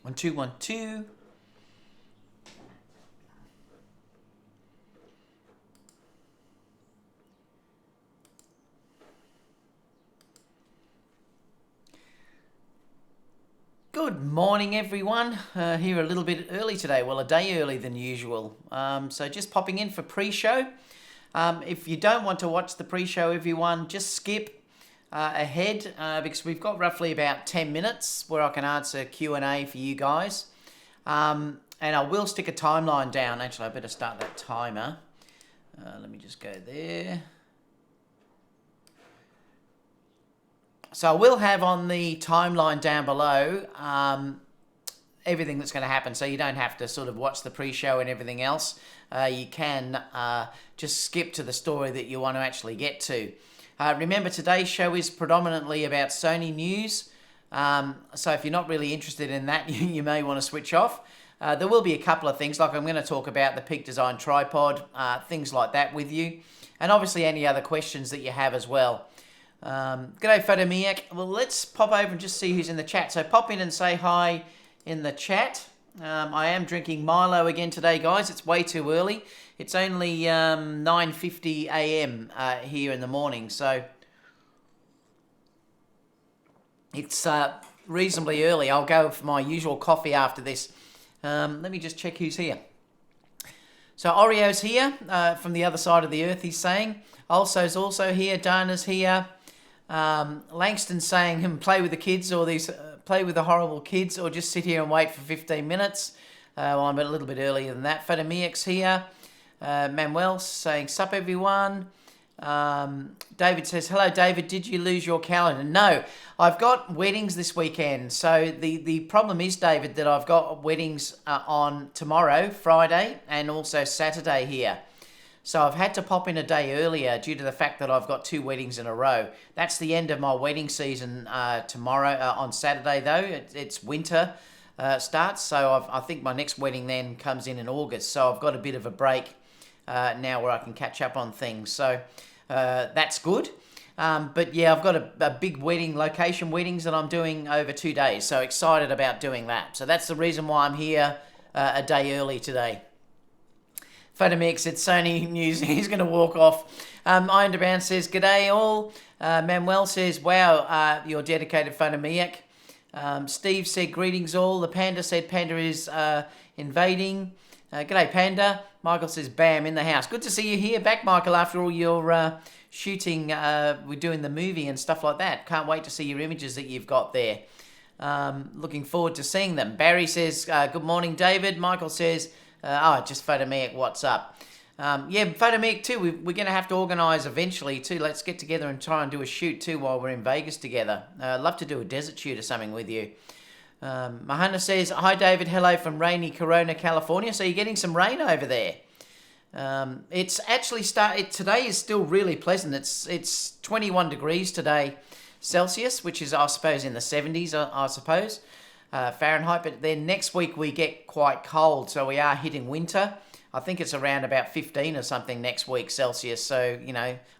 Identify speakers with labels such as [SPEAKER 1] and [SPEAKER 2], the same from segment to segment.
[SPEAKER 1] 1, 2, 1, 2. Good morning, everyone. Here a little bit early today. Well, a day early than usual. So just popping in for pre-show. If you don't want to watch the pre-show, everyone, just skip ahead because we've got roughly about 10 minutes where I can answer Q&A for you guys. And I will stick a timeline down. Actually, I better start that timer. Let me just go there. So I will have on the timeline down below everything that's going to happen, so you don't have to sort of watch the pre-show and everything else. You can just skip to the story that you want to actually get to. Remember, today's show is predominantly about Sony news, so if you're not really interested in that, you may want to switch off. There will be a couple of things, like I'm going to talk about the Peak Design Tripod, things like that with you, and obviously any other questions that you have as well. G'day Photomiak. Well, let's pop over and just see who's in the chat. So pop in and say hi in the chat. I am drinking Milo again today, guys. It's way too early. It's only 9:50 a.m. Here in the morning, so it's reasonably early. I'll go for my usual coffee after this. Let me just check who's here. So Oreo's here from the other side of the earth, he's saying. Also's also here. Dana's here. Langston's saying play with the kids, or these play with the horrible kids, or just sit here and wait for 15 minutes. Well, I'm a little bit earlier than that. Photomiak's here. Manuel's saying sup everyone. David says hello. David, did you lose your calendar? No, I've got weddings this weekend. So the problem is, David, that I've got weddings on tomorrow, Friday, and also Saturday here. So I've had to pop in a day earlier due to the fact that I've got 2 weddings in a row. That's the end of my wedding season tomorrow. On Saturday, though, it's winter starts. So I think my next wedding then comes in August. So I've got a bit of a break now where I can catch up on things. So that's good. But yeah, I've got a big wedding, location weddings that I'm doing over 2 days. So excited about doing that. So that's the reason why I'm here a day early today. Photomix, it's Sony news. He's going to walk off. Iron Debound says, g'day all. Manuel says, wow, you're dedicated, Photomiac. Steve said, greetings all. The Panda said, Panda is invading. G'day, Panda. Michael says, bam, in the house. Good to see you here back, Michael, after all your shooting. We're doing the movie and stuff like that. Can't wait to see your images that you've got there. Looking forward to seeing them. Barry says, good morning, David. Michael says, just Photomiac, what's up? Yeah, Photomiac too, we're going to have to organise eventually too. Let's get together and try and do a shoot too while we're in Vegas together. Love to do a desert shoot or something with you. Mahana says, hi David, hello from rainy Corona, California. So you're getting some rain over there. It's actually today is still really pleasant. It's 21 degrees today Celsius, which is I suppose in the 70s, I suppose. Fahrenheit, but then next week we get quite cold, so we are hitting winter. I think it's around about 15 or something next week Celsius, so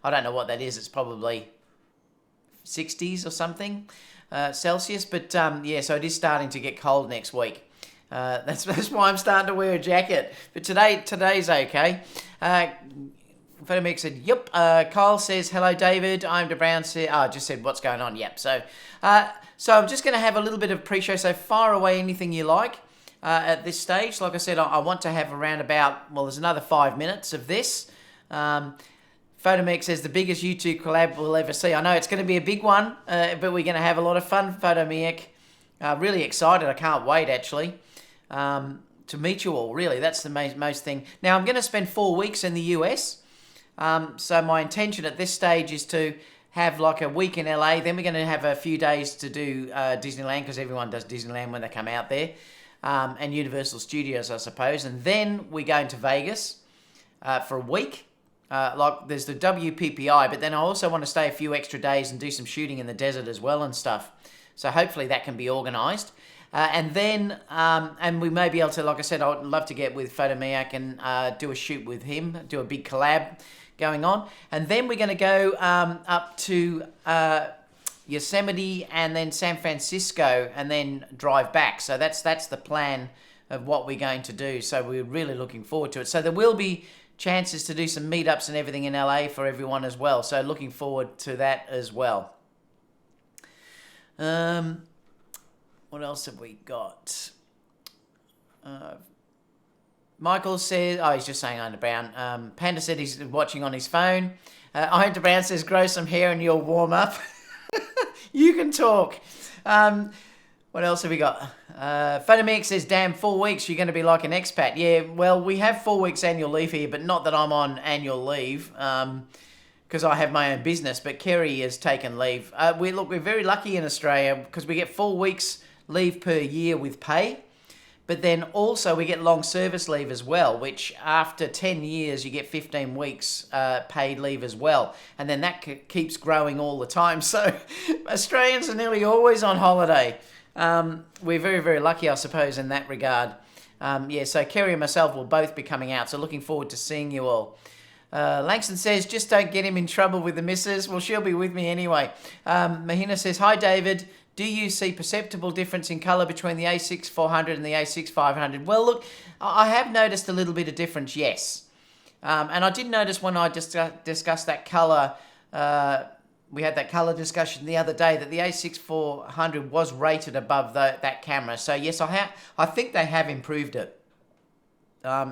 [SPEAKER 1] I don't know what that is. It's probably 60s or something Celsius, but yeah, so it is starting to get cold next week. That's why I'm starting to wear a jacket, but today's okay. Photomix said, yep. Kyle says, hello David. I'm DeBrown said, just said what's going on. Yep. So I'm just going to have a little bit of pre-show. So fire away anything you like at this stage. Like I said, I want to have around about, well, there's another 5 minutes of this. Photomix says the biggest YouTube collab we'll ever see. I know it's going to be a big one, but we're going to have a lot of fun, Photomiac. Really excited. I can't wait, actually, to meet you all. Really, that's the most thing. Now, I'm going to spend 4 weeks in the US. So my intention at this stage is to have like a week in LA. Then we're going to have a few days to do Disneyland, because everyone does Disneyland when they come out there, and Universal Studios, I suppose. And then we're going to Vegas for a week. Like there's the WPPI, but then I also want to stay a few extra days and do some shooting in the desert as well and stuff. So hopefully that can be organised. And then, and we may be able to, like I said, I would love to get with Photomiac and do a shoot with him, do a big collab going on. And then we're going to go up to Yosemite, and then San Francisco, and then drive back. So that's the plan of what we're going to do. So we're really looking forward to it. So there will be chances to do some meetups and everything in LA for everyone as well. So looking forward to that as well. What else have we got? Michael says, oh, he's just saying Iron Brown. Panda said he's watching on his phone. Iron Brown says, grow some hair and you'll warm up. You can talk. What else have we got? Photomix says, damn, 4 weeks, you're going to be like an expat. Yeah, well, we have 4 weeks annual leave here, but not that I'm on annual leave, because I have my own business, but Kerry has taken leave. We're very lucky in Australia because we get 4 weeks leave per year with pay, but then also we get long service leave as well, which after 10 years you get 15 weeks paid leave as well, and then that keeps growing all the time. So Australians are nearly always on holiday. We're very, very lucky, I suppose, in that regard. Yeah, so Kerry and myself will both be coming out, so looking forward to seeing you all. Langston says, just don't get him in trouble with the missus. Well, she'll be with me anyway. Mahina says, hi, David. Do you see perceptible difference in colour between the A6400 and the A6500? Well, look, I have noticed a little bit of difference, yes. And I did notice when I discussed that colour, we had that colour discussion the other day, that the A6400 was rated above that camera. So, yes, I think they have improved it.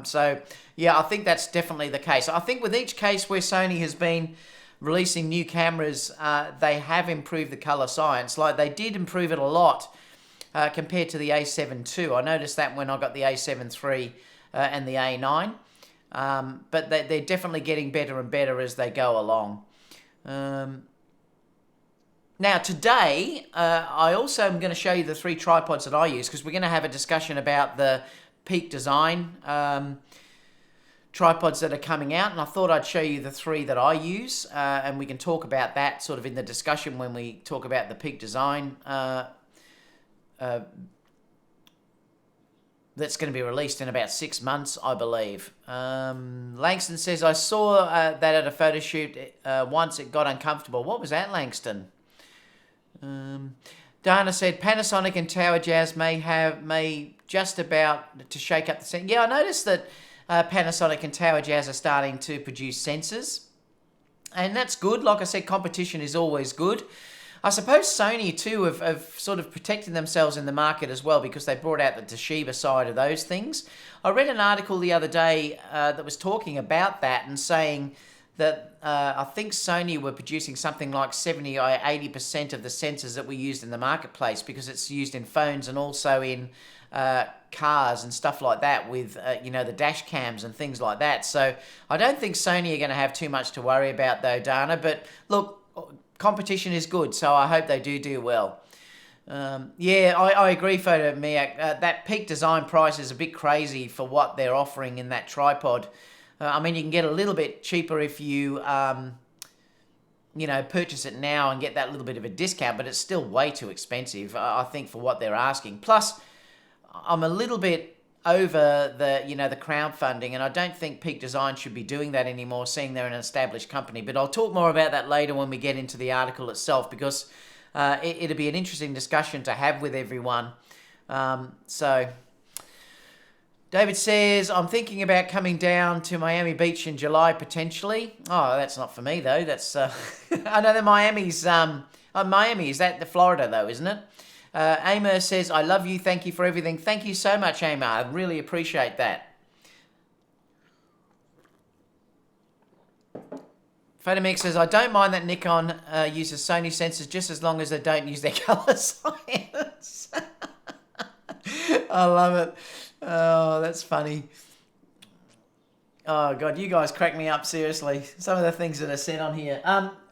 [SPEAKER 1] So, yeah, I think that's definitely the case. I think with each case where Sony has been releasing new cameras, they have improved the colour science. Like, they did improve it a lot compared to the A7 II. I noticed that when I got the A7 III and the A9. But they're definitely getting better and better as they go along. Now, today, I also am going to show you the 3 tripods that I use, because we're going to have a discussion about the Peak Design tripods that are coming out, and I thought I'd show you the 3 that I use, and we can talk about that sort of in the discussion when we talk about the Peak Design that's going to be released in about 6 months, I believe. Langston says, I saw that at a photo shoot once. It got uncomfortable. What was that, Langston? Dana said, Panasonic and Tower Jazz may just about to shake up the scene. Yeah, I noticed that Panasonic and Tower Jazz are starting to produce sensors, and that's good. Like I said, competition is always good. I suppose Sony too have sort of protected themselves in the market as well, because they brought out the Toshiba side of those things. I read an article the other day that was talking about that and saying that I think Sony were producing something like 70 or 80% of the sensors that we used in the marketplace, because it's used in phones and also in cars and stuff like that with, the dash cams and things like that. So I don't think Sony are going to have too much to worry about though, Dana. But look, competition is good, so I hope they do well. Yeah, I agree, Photo Miak. That Peak Design price is a bit crazy for what they're offering in that tripod. I mean, you can get a little bit cheaper if you, purchase it now and get that little bit of a discount, but it's still way too expensive, I think, for what they're asking. Plus, I'm a little bit over the crowdfunding, and I don't think Peak Design should be doing that anymore, seeing they're an established company. But I'll talk more about that later when we get into the article itself, because it'll be an interesting discussion to have with everyone. So David says, I'm thinking about coming down to Miami Beach in July, potentially. Oh, that's not for me, though. That's I know that Miami's... Miami, is that the Florida, though, isn't it? Amar says, I love you. Thank you for everything. Thank you so much, Amar. I really appreciate that. Photomix says, I don't mind that Nikon uses Sony sensors just as long as they don't use their colour science. I love it. Oh, that's funny. Oh, God, you guys crack me up, seriously. Some of the things that are said on here.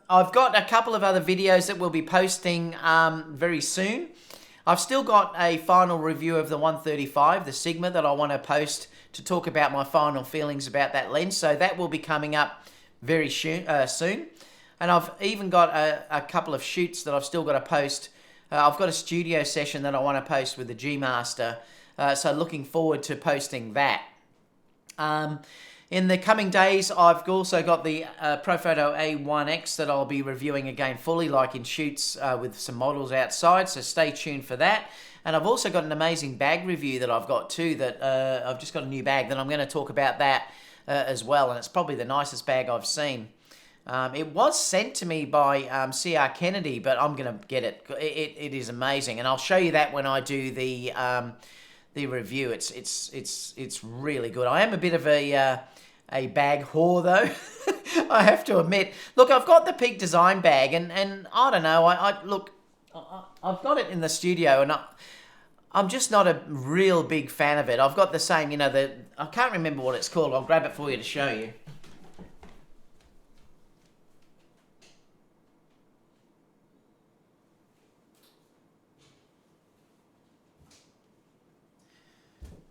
[SPEAKER 1] I've got a couple of other videos that we'll be posting very soon. I've still got a final review of the 135, the Sigma, that I want to post to talk about my final feelings about that lens. So that will be coming up very soon. And I've even got a couple of shoots that I've still got to post. I've got a studio session that I want to post with the G Master. So looking forward to posting that. In the coming days, I've also got the Profoto A1X that I'll be reviewing again fully, like in shoots with some models outside, so stay tuned for that. And I've also got an amazing bag review that I've got too, that I've just got a new bag that I'm going to talk about that as well, and it's probably the nicest bag I've seen. It was sent to me by C.R.Kennedy, but I'm going to get it. It is amazing, and I'll show you that when I do the review. It's really good. I am a bit of a bag whore though. I have to admit. Look, I've got the Peak Design bag, and I don't know. I've got it in the studio, and I'm just not a real big fan of it. I've got the same, I can't remember what it's called. I'll grab it for you to show you.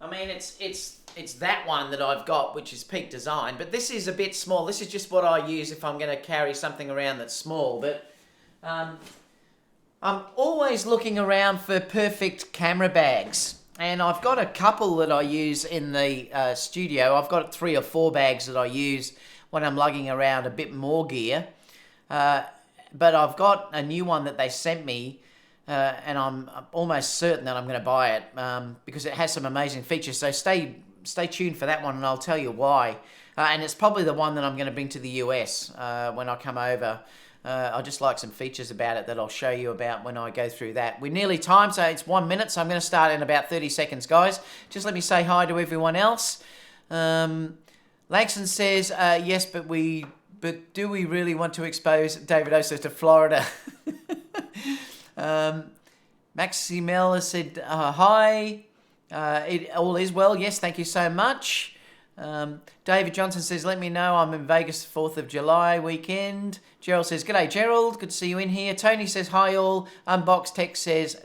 [SPEAKER 1] I mean, it's that one that I've got, which is Peak Design, but this is a bit small. This is just what I use if I'm going to carry something around that's small, but I'm always looking around for perfect camera bags, and I've got a couple that I use in the studio. I've got 3 or 4 bags that I use when I'm lugging around a bit more gear, but I've got a new one that they sent me, and I'm almost certain that I'm going to buy it because it has some amazing features. So stay tuned for that one, and I'll tell you why. And it's probably the one that I'm going to bring to the US when I come over. I just like some features about it that I'll show you about when I go through that. We're nearly time, so it's 1 minute, so I'm going to start in about 30 seconds, guys. Just let me say hi to everyone else. Langston says, yes, but do we really want to expose David Oastler to Florida? Maximel has said hi. It all is well. Yes, thank you so much. David Johnson says, let me know. I'm in Vegas 4th of July weekend. Gerald says, g'day Gerald, good to see you in here. Tony says, hi all. Unbox Tech says,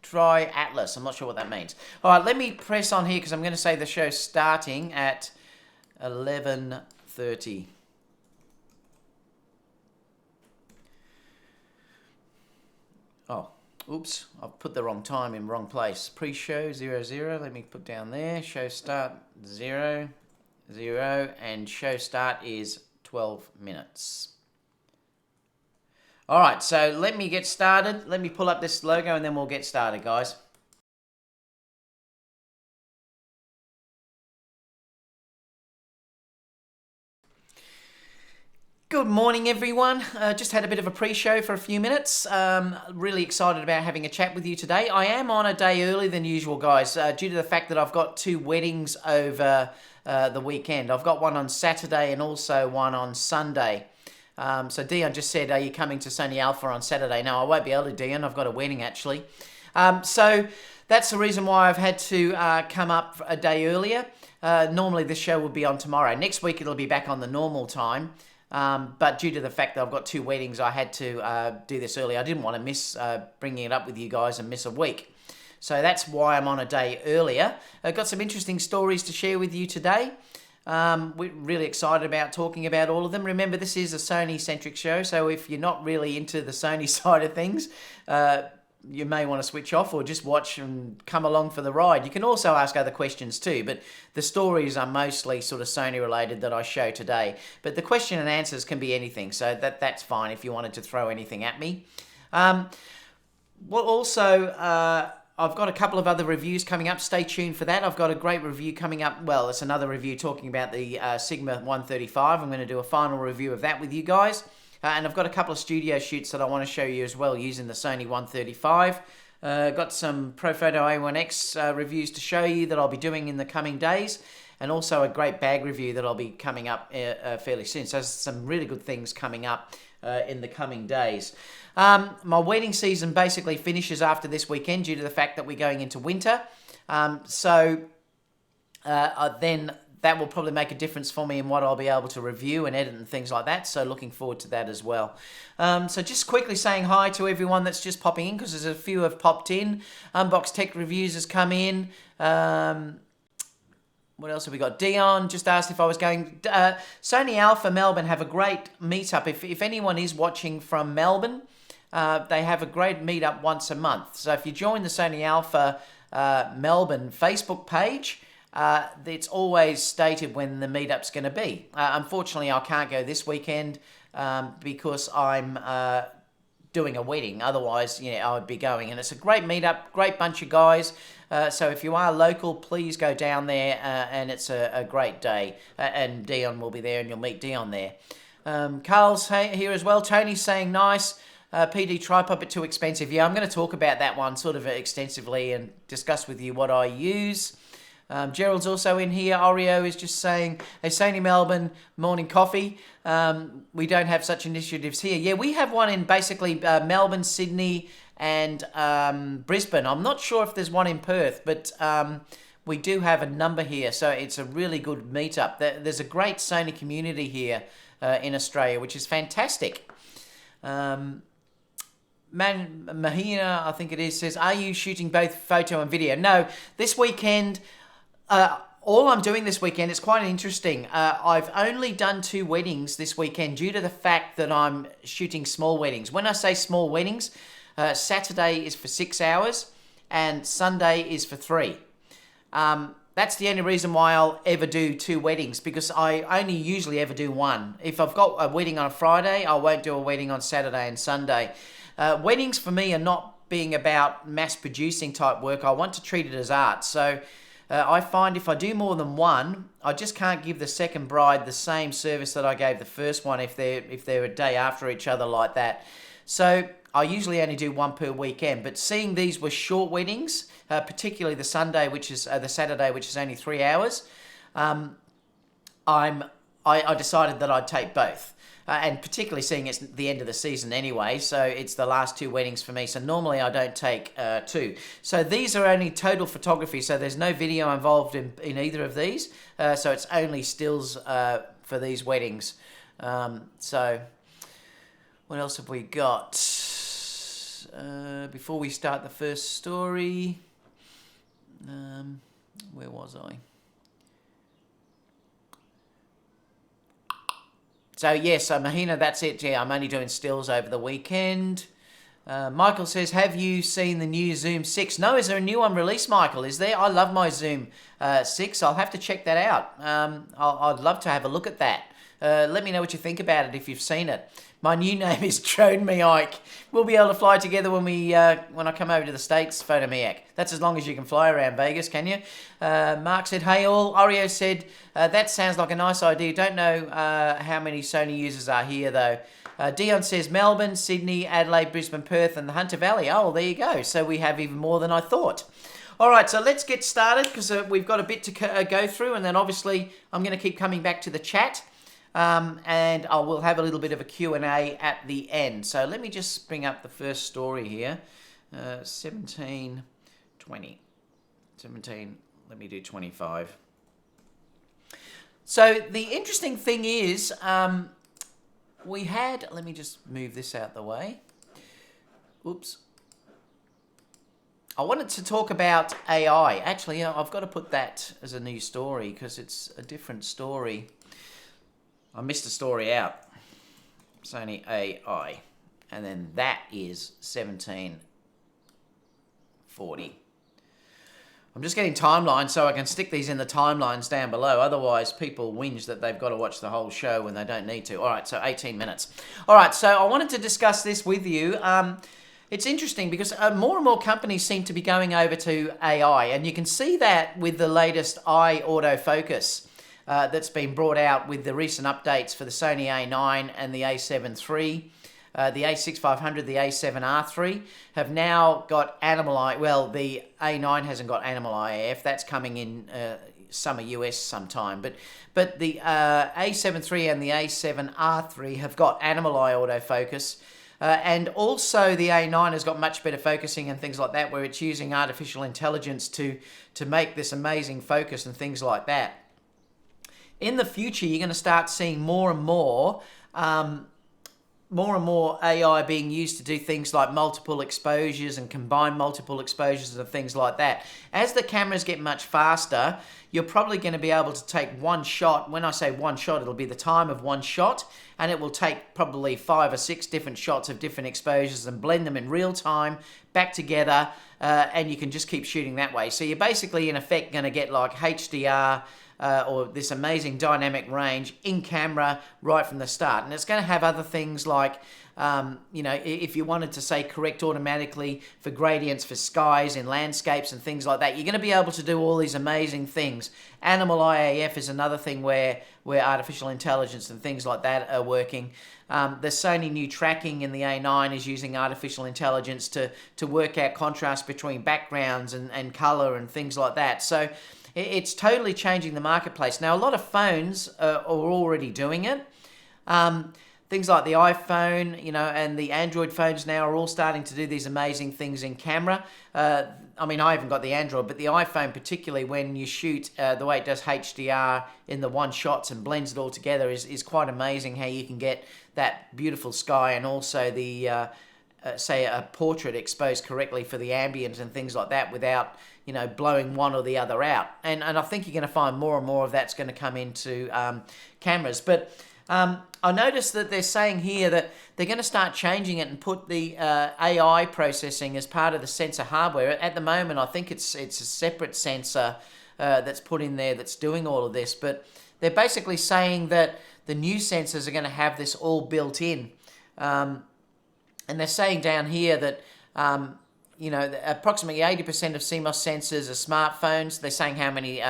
[SPEAKER 1] try Atlas. I'm not sure what that means. All right, let me press on here because I'm going to say the show's starting at 11:30. Oh, oops, I've put the wrong time in wrong place. Pre-show 00, let me put down there. Show start 00, and show start is 12 minutes. All right, so let me get started. Let me pull up this logo and then we'll get started, guys. Good morning, everyone. Just had a bit of a pre-show for a few minutes. Really excited about having a chat with you today. I am on a day earlier than usual, guys, due to the fact that I've got 2 weddings over the weekend. I've got one on Saturday and also one on Sunday. So Dion just said, are you coming to Sony Alpha on Saturday? No, I won't be able to, Dion. I've got a wedding, actually. So that's the reason why I've had to come up a day earlier. Normally, this show will be on tomorrow. Next week, it'll be back on the normal time. But due to the fact that I've got 2 weddings, I had to do this early. I didn't want to miss bringing it up with you guys and miss a week. So that's why I'm on a day earlier. I've got some interesting stories to share with you today. We're really excited about talking about all of them. Remember, this is a Sony-centric show, so if you're not really into the Sony side of things, you may want to switch off or just watch and come along for the ride. You can also ask other questions too, but the stories are mostly sort of Sony related that I show today. But the question and answers can be anything, so that's fine if you wanted to throw anything at me. Well, also, I've got a couple of other reviews coming up. Stay tuned for that. I've got a great review coming up. Well, it's another review talking about the Sigma 135. I'm going to do a final review of that with you guys. And I've got a couple of studio shoots that I want to show you as well using the Sony 135. Got some Profoto A1X reviews to show you that I'll be doing in the coming days. And also a great bag review that I'll be coming up fairly soon. So there's some really good things coming up in the coming days. My wedding season basically finishes after this weekend due to the fact that we're going into winter. So then that will probably make a difference for me in what I'll be able to review and edit and things like that. So looking forward to that as well. So just quickly saying hi to everyone that's just popping in because there's a few have popped in. Unbox Tech Reviews has come in. What else have we got? Dion just asked if I was going. Sony Alpha Melbourne have a great meetup. If anyone is watching from Melbourne, they have a great meetup once a month. So if you join the Sony Alpha Melbourne Facebook page, it's always stated when the meetup's going to be. Unfortunately, I can't go this weekend because I'm doing a wedding. Otherwise, I would be going. And it's a great meetup, great bunch of guys. So if you are local, please go down there, and it's a great day. And Dion will be there, and you'll meet Dion there. Carl's here as well. Tony's saying nice. PD tripod, but too expensive. Yeah, I'm going to talk about that one sort of extensively and discuss with you what I use. Gerald's also in here. Oreo is just saying, hey, Sony Melbourne, morning coffee. We don't have such initiatives here. Yeah, we have one in basically Melbourne, Sydney, and Brisbane. I'm not sure if there's one in Perth, but we do have a number here, so it's a really good meetup. There's a great Sony community here in Australia, which is fantastic. Mahina, I think it is, says, are you shooting both photo and video? No, this weekend, all I'm doing this weekend is quite interesting. I've only done 2 weddings this weekend due to the fact that I'm shooting small weddings. When I say small weddings, Saturday is for 6 hours and Sunday is for 3. That's the only reason why I'll ever do 2 weddings, because I only usually ever do 1. If I've got a wedding on a Friday, I won't do a wedding on Saturday and Sunday. Weddings for me are not being about mass producing type work. I want to treat it as art. So I find if I do more than 1, I just can't give the second bride the same service that I gave the first one if they're a day after each other like that. So I usually only do 1 per weekend. But seeing these were short weddings, particularly the Sunday, which is the Saturday, which is only 3 hours, I decided that I'd take both. And particularly seeing it's the end of the season anyway, so it's the last 2 weddings for me. So normally I don't take 2. So these are only total photography, so there's no video involved in either of these. So it's only stills for these weddings. So what else have we got? Before we start the first story, where was I? So yes, Mahina, that's it. Yeah, I'm only doing stills over the weekend. Michael says, have you seen the new Zoom 6? No, is there a new one released, Michael? Is there? I love my Zoom 6. I'll have to check that out. I'd love to have a look at that. Let me know what you think about it if you've seen it. My new name is Drone Me Ike. We'll be able to fly together when I come over to the States, Photo Me Ike. That's as long as you can fly around Vegas, can you? Mark said, hey all. Oreo said, that sounds like a nice idea. Don't know how many Sony users are here though. Dion says Melbourne, Sydney, Adelaide, Brisbane, Perth and the Hunter Valley. Oh, there you go. So we have even more than I thought. All right, so let's get started because we've got a bit to go through, and then obviously I'm going to keep coming back to the chat. And I will have a little bit of a Q&A at the end. So let me just bring up the first story here. 17, 20. 17, let me do 25. So the interesting thing is, we had, let me just move this out the way. Oops. I wanted to talk about AI. Actually, I've got to put that as a new story because it's a different story. I missed a story out. Sony AI. And then that is 1740. I'm just getting timelines so I can stick these in the timelines down below. Otherwise, people whinge that they've got to watch the whole show when they don't need to. All right, so 18 minutes. All right, so I wanted to discuss this with you. It's interesting because more and more companies seem to be going over to AI. And you can see that with the latest eye autofocus. That's been brought out with the recent updates for the Sony A9 and the A7 III. The A6500, the A7R III have now got animal eye. Well, the A9 hasn't got animal eye AF. That's coming in summer US sometime. But the A7 III and the A7R III have got animal eye autofocus. And also the A9 has got much better focusing and things like that, where it's using artificial intelligence to make this amazing focus and things like that. In the future, you're going to start seeing more and more AI being used to do things like multiple exposures and combine multiple exposures and things like that. As the cameras get much faster, you're probably going to be able to take one shot. When I say one shot, it'll be the time of one shot, and it will take probably 5 or 6 different shots of different exposures and blend them in real time back together and you can just keep shooting that way. So you're basically, in effect, going to get like HDR, or this amazing dynamic range in camera right from the start. And it's going to have other things like, if you wanted to say correct automatically for gradients for skies in landscapes and things like that, you're going to be able to do all these amazing things. Animal IAF is another thing where artificial intelligence and things like that are working. The Sony new tracking in the A9 is using artificial intelligence to work out contrast between backgrounds and color and things like that. So it's totally changing the marketplace. Now, a lot of phones are already doing it. Things like the iPhone, and the Android phones now are all starting to do these amazing things in camera. I mean, I haven't got the Android, but the iPhone, particularly when you shoot, the way it does HDR in the one shots and blends it all together is quite amazing how you can get that beautiful sky and also the, say, a portrait exposed correctly for the ambient and things like that without, blowing one or the other out. And I think you're going to find more and more of that's going to come into cameras. But I noticed that they're saying here that they're going to start changing it and put the AI processing as part of the sensor hardware. At the moment, I think it's a separate sensor that's put in there that's doing all of this. But they're basically saying that the new sensors are going to have this all built in. And they're saying down here that approximately 80% of CMOS sensors are smartphones. They're saying how many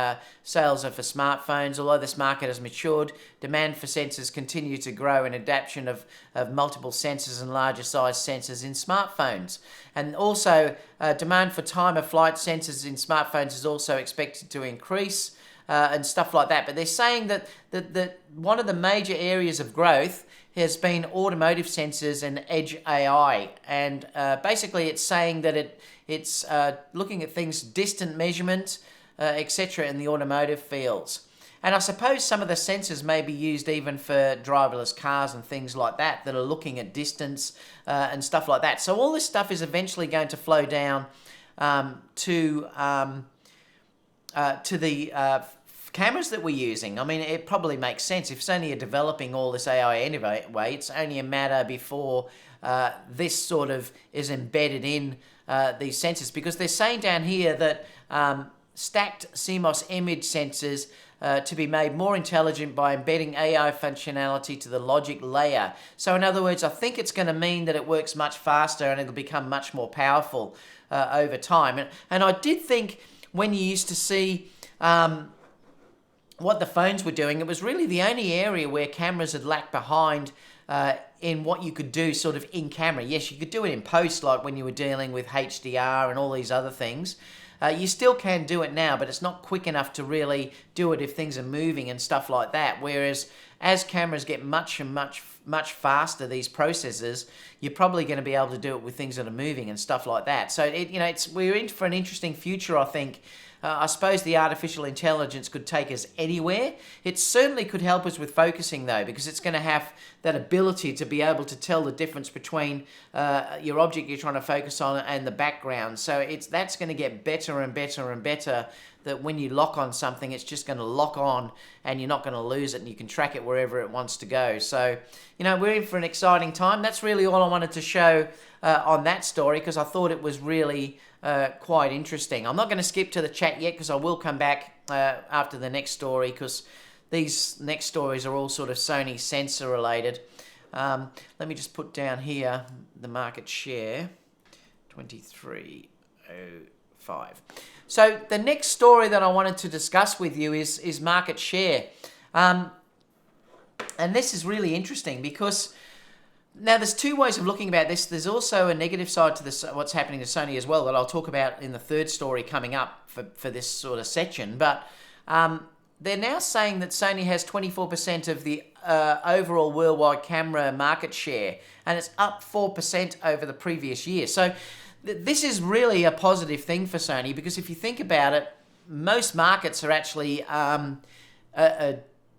[SPEAKER 1] sales are for smartphones. Although this market has matured, demand for sensors continue to grow in adoption of multiple sensors and larger size sensors in smartphones. And also, demand for time of flight sensors in smartphones is also expected to increase and stuff like that. But they're saying that one of the major areas of growth has been automotive sensors and edge AI, and basically it's saying that it's looking at things, distant measurement, etc. in the automotive fields. And I suppose some of the sensors may be used even for driverless cars and things like that are looking at distance and stuff like that. So all this stuff is eventually going to flow down to the cameras that we're using. I mean, it probably makes sense. If Sony are developing all this AI anyway, it's only a matter before this sort of is embedded in these sensors, because they're saying down here that stacked CMOS image sensors to be made more intelligent by embedding AI functionality to the logic layer. So in other words, I think it's going to mean that it works much faster and it'll become much more powerful over time. And I did think when you used to see what the phones were doing, it was really the only area where cameras had lagged behind in what you could do sort of in camera. Yes, you could do it in post, like when you were dealing with HDR and all these other things. You still can do it now, but it's not quick enough to really do it if things are moving and stuff like that. Whereas as cameras get much faster, these processors, you're probably going to be able to do it with things that are moving and stuff like that. So we're in for an interesting future, I think. I suppose the artificial intelligence could take us anywhere. It certainly could help us with focusing, though, because it's going to have that ability to be able to tell the difference between your object you're trying to focus on and the background. So that's going to get better and better and better, that when you lock on something, it's just going to lock on and you're not going to lose it, and you can track it wherever it wants to go. So, we're in for an exciting time. That's really all I wanted to show on that story, because I thought it was really quite interesting. I'm not going to skip to the chat yet, because I will come back after the next story, because these next stories are all sort of Sony sensor related. Let me just put down here the market share, 23.05. So the next story that I wanted to discuss with you is market share. And this is really interesting, because now there's two ways of looking about this. There's also a negative side to this, what's happening to Sony as well, that I'll talk about in the third story coming up for this sort of section. But they're now saying that Sony has 24% of the overall worldwide camera market share, and it's up 4% over the previous year. So this is really a positive thing for Sony, because if you think about it, most markets are actually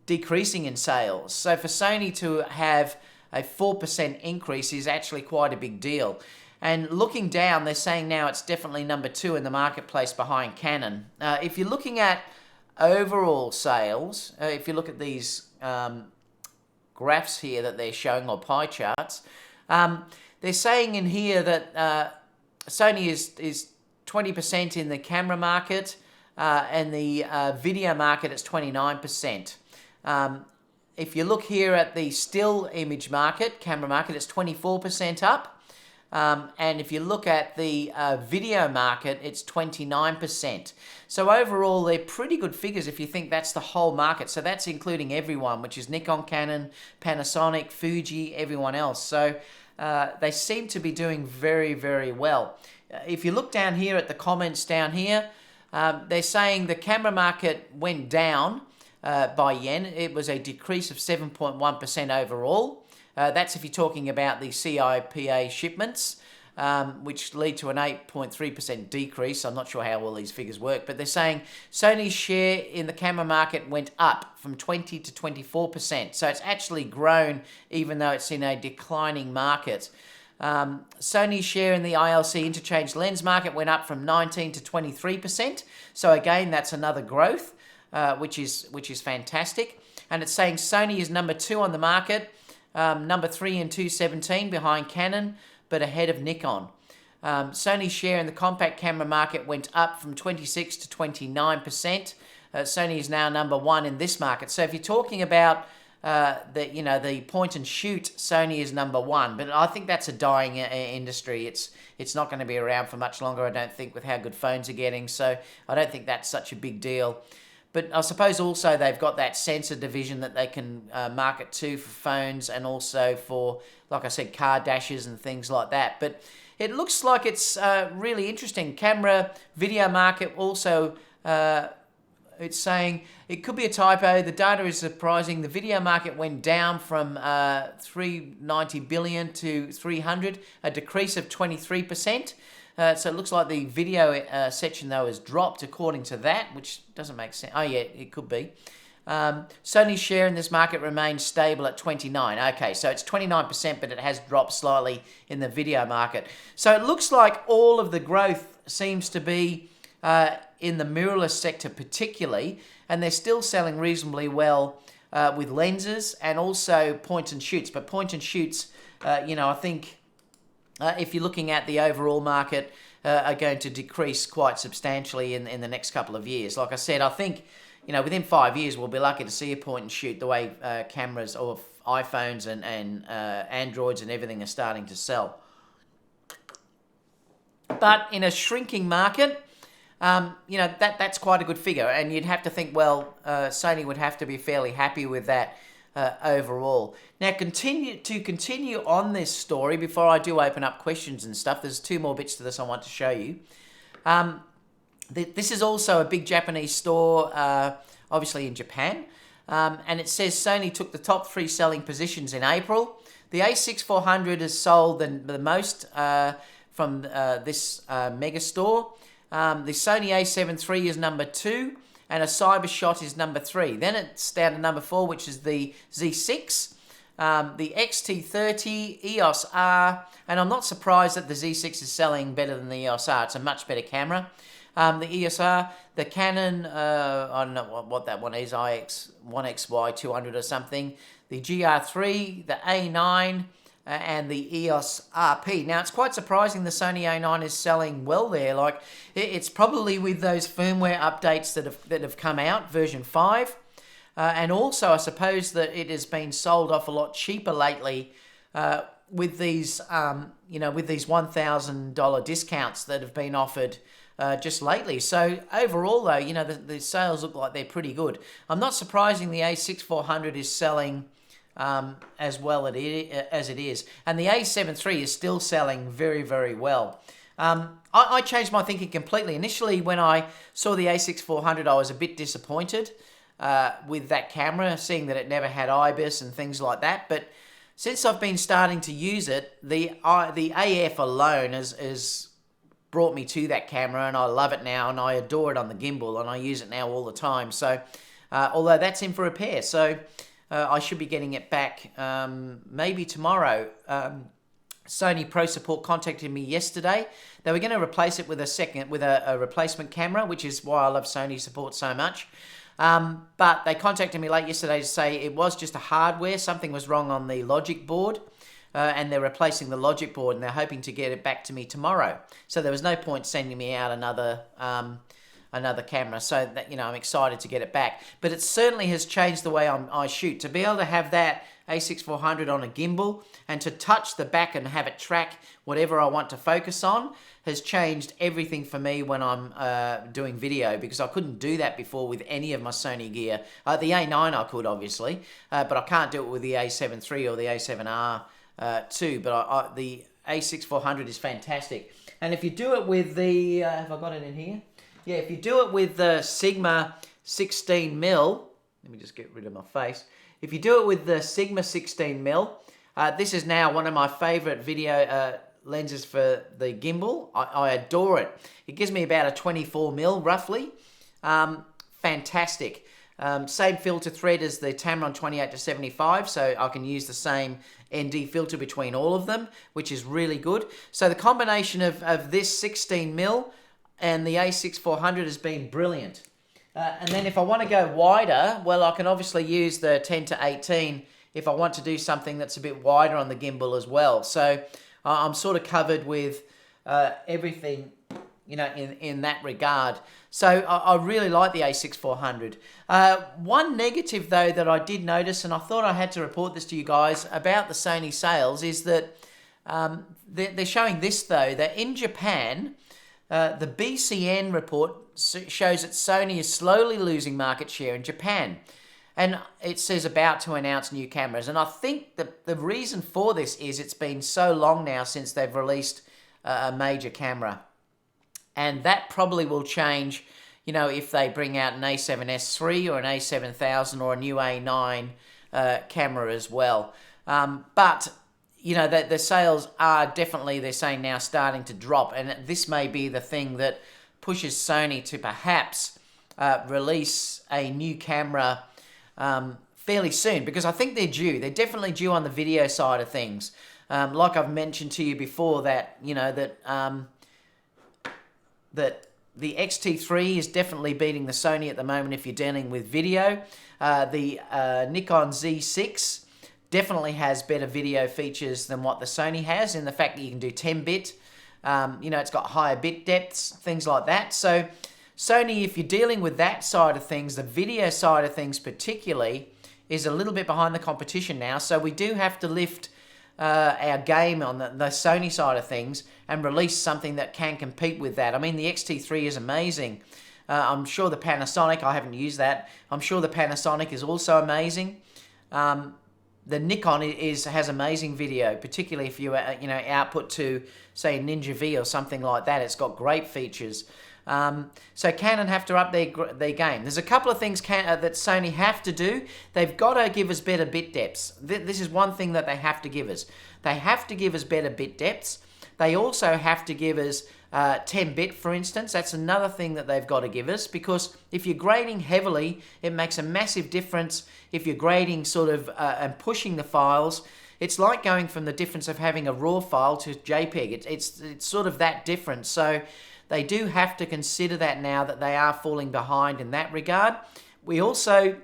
[SPEAKER 1] decreasing in sales. So for Sony to have a 4% increase is actually quite a big deal. And looking down, they're saying now it's definitely number 2 in the marketplace behind Canon. If you're looking at overall sales, if you look at these graphs here that they're showing, or pie charts, they're saying in here that Sony is 20% in the camera market, and the video market it's 29%. If you look here at the still image market, camera market, it's 24% up. And if you look at the video market, it's 29%. So overall, they're pretty good figures if you think that's the whole market. So that's including everyone, which is Nikon, Canon, Panasonic, Fuji, everyone else. So they seem to be doing very, very well. If you look down here at the comments down here, they're saying the camera market went down by yen. It was a decrease of 7.1% overall. That's if you're talking about the CIPA shipments, which lead to an 8.3% decrease. I'm not sure how all these figures work, but they're saying Sony's share in the camera market went up from 20 to 24%. So it's actually grown even though it's in a declining market. Sony's share in the ILC interchange lens market went up from 19 to 23%. So again, that's another growth, which is fantastic. And it's saying Sony is number 2 on the market, number 3 in 217 behind Canon, but ahead of Nikon. Sony's share in the compact camera market went up from 26 to 29%. Sony is now number 1 in this market. So if you're talking about the point and shoot, Sony is number 1, but I think that's a dying industry. It's not going to be around for much longer, I don't think, with how good phones are getting. So I don't think that's such a big deal. But I suppose also they've got that sensor division that they can market to for phones and also for, like I said, car dashes and things like that. But it looks like it's really interesting. Camera video market also, it's saying it could be a typo. The data is surprising. The video market went down from 390 billion to 300, a decrease of 23%. So it looks like the video section, though, has dropped according to that, which doesn't make sense. Oh, yeah, it could be. Sony's share in this market remains stable at 29. Okay, so it's 29%, but it has dropped slightly in the video market. So it looks like all of the growth seems to be in the mirrorless sector particularly, and they're still selling reasonably well with lenses and also point and shoots. But point and shoots, I think... if you're looking at the overall market, are going to decrease quite substantially in the next couple of years. Like I said, I think, within 5 years, we'll be lucky to see a point and shoot the way cameras or iPhones and Androids and everything are starting to sell. But in a shrinking market, that's quite a good figure. And you'd have to think, well, Sony would have to be fairly happy with that overall. Now, continue on this story before I do open up questions and stuff. There's 2 more bits to this I want to show you. This is also a big Japanese store, obviously in Japan, and it says Sony took the top 3 selling positions in April. The A6400 has sold the most from this mega store. The Sony A7 III is number 2. And a Cybershot is number 3. Then it's down to number 4, which is the Z6, the XT30, EOS R, and I'm not surprised that the Z6 is selling better than the EOS R. It's a much better camera. The EOS R, the Canon, I don't know what that one is, IX1XY200 or something, the GR3, the A9, and the EOS RP. Now, it's quite surprising the Sony A9 is selling well there. Like, it's probably with those firmware updates that have come out, version 5. And also, I suppose that it has been sold off a lot cheaper lately with these, with these $1,000 discounts that have been offered just lately. So overall, though, the sales look like they're pretty good. I'm not surprising the A6400 is selling as well as it is. And the A7 III is still selling very, very well. I changed my thinking completely. Initially, when I saw the A6400, I was a bit disappointed with that camera, seeing that it never had IBIS and things like that. But since I've been starting to use it, the AF alone has brought me to that camera, and I love it now, and I adore it on the gimbal, and I use it now all the time. So, although that's in for repair, so I should be getting it back maybe tomorrow. Sony Pro Support contacted me yesterday. They were going to replace it with a replacement camera, which is why I love Sony support so much. But they contacted me late yesterday to say it was just a hardware. Something was wrong on the logic board. and they're replacing the logic board, and they're hoping to get it back to me tomorrow. So there was no point sending me out another camera. So that, you know, I'm excited to get it back. But it certainly has changed the way I shoot. To be able to have that A6400 on a gimbal and to touch the back and have it track whatever I want to focus on has changed everything for me when I'm doing video, because I couldn't do that before with any of my Sony gear. The A9 I could, obviously, but I can't do it with the A7 III or the A7R II. But the A6400 is fantastic. And if you do it with the, have I got it in here? Yeah, if you do it with the Sigma 16mm, let me just get rid of my face. If you do it with the Sigma 16mm, this is now one of my favorite video lenses for the gimbal. I adore it. It gives me about a 24mm roughly. Fantastic. Same filter thread as the Tamron 28-75, so I can use the same ND filter between all of them, which is really good. So the combination of this 16mm and the A6400 has been brilliant. And then if I want to go wider, well, I can obviously use the 10-18 if I want to do something that's a bit wider on the gimbal as well. So I'm sort of covered with everything, you know, in that regard. So I really like the A6400. One negative, though, that I did notice, and I thought I had to report this to you guys about the Sony sales, is that they're showing this, though, that in Japan, the BCN report shows that Sony is slowly losing market share in Japan. And it says about to announce new cameras. And I think the reason for this is it's been so long now since they've released a major camera. And that probably will change, you know, if they bring out an A7S III or an A7000 or a new A9 camera as well. But, you know, the sales are definitely, they're saying now, starting to drop. And this may be the thing that pushes Sony to perhaps release a new camera fairly soon, because I think they're due. They're definitely due on the video side of things. Like I've mentioned to you before, that, you know, that the X-T3 is definitely beating the Sony at the moment if you're dealing with video. The Nikon Z6 definitely has better video features than what the Sony has, in the fact that you can do 10-bit. You know, it's got higher bit depths, things like that. So Sony, if you're dealing with that side of things, the video side of things particularly, is a little bit behind the competition now. So we do have to lift our game on the Sony side of things and release something that can compete with that. I mean, the X-T3 is amazing. I'm sure the Panasonic, I haven't used that, I'm sure the Panasonic is also amazing. The Nikon has amazing video, particularly if you output to, say, Ninja V or something like that. It's got great features. So Canon have to up their game. There's a couple of things that Sony have to do. They've got to give us better bit depths. This is one thing that they have to give us. They have to give us better bit depths. They also have to give us 10-bit, for instance. That's another thing that they've got to give us, because if you're grading heavily, it makes a massive difference. If you're grading sort of and pushing the files, it's like going from the difference of having a RAW file to JPEG. It's sort of that difference. So they do have to consider that now, that they are falling behind in that regard. We also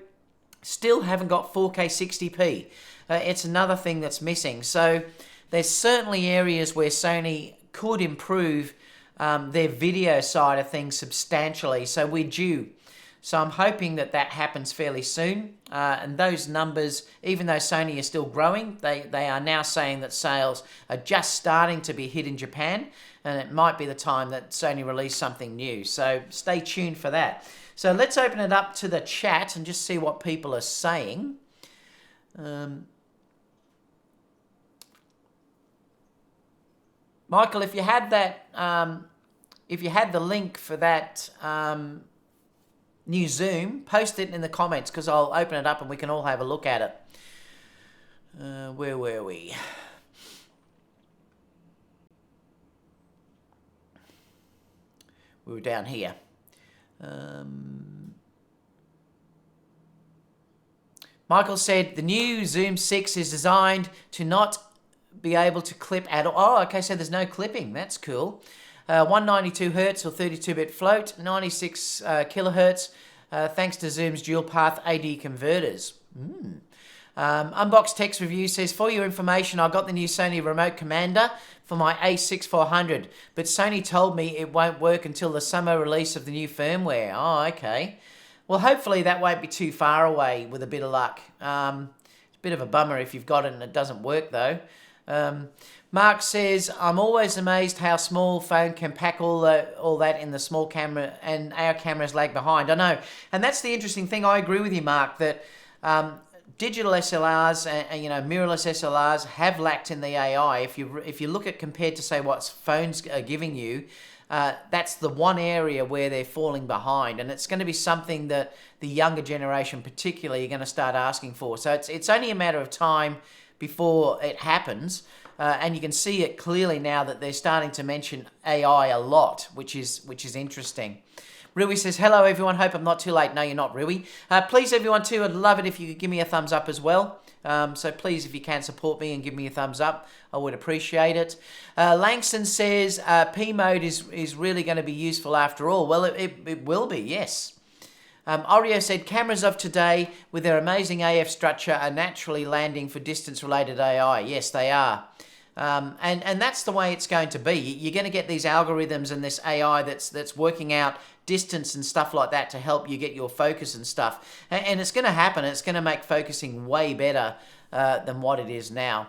[SPEAKER 1] still haven't got 4K 60p. It's another thing that's missing. So there's certainly areas where Sony could improve their video side of things substantially. So we're due. So I'm hoping that happens fairly soon. And those numbers, even though Sony is still growing, they are now saying that sales are just starting to be hit in Japan. And it might be the time that Sony release something new. So stay tuned for that. So let's open it up to the chat and just see what people are saying. Michael, if you had that, if you had the link for that new Zoom, post it in the comments, because I'll open it up and we can all have a look at it. Where were we? We were down here. Michael said the new Zoom 6 is designed to not be able to clip at all. Oh, okay, so there's no clipping. That's cool. 192 hertz or 32-bit float, 96 kilohertz, thanks to Zoom's dual path AD converters. Unboxed Text Review says, for your information, I got the new Sony Remote Commander for my A6400, but Sony told me it won't work until the summer release of the new firmware. Oh, okay. Well, hopefully that won't be too far away with a bit of luck. It's a bit of a bummer if you've got it and it doesn't work though. Mark says, I'm always amazed how small phone can pack all that in the small camera, and our cameras lag behind. I know. And that's the interesting thing. I agree with you, Mark, that digital SLRs and mirrorless SLRs have lacked in the AI. If you look at compared to, say, what phones are giving you, that's the one area where they're falling behind, and it's going to be something that the younger generation particularly are going to start asking for. So it's only a matter of time before it happens. And you can see it clearly now that they're starting to mention AI a lot, which is interesting. Rui says, hello everyone, hope I'm not too late. No, you're not, Rui. Please everyone too, I'd love it if you could give me a thumbs up as well. So please, if you can support me and give me a thumbs up, I would appreciate it. Langston says, P mode is really going to be useful after all. Well, it will be, yes. Oreo said, cameras of today with their amazing AF structure are naturally landing for distance-related AI. Yes, they are. And that's the way it's going to be. You're going to get these algorithms and this AI that's working out distance and stuff like that to help you get your focus and stuff. And it's going to happen. It's going to make focusing way better than what it is now.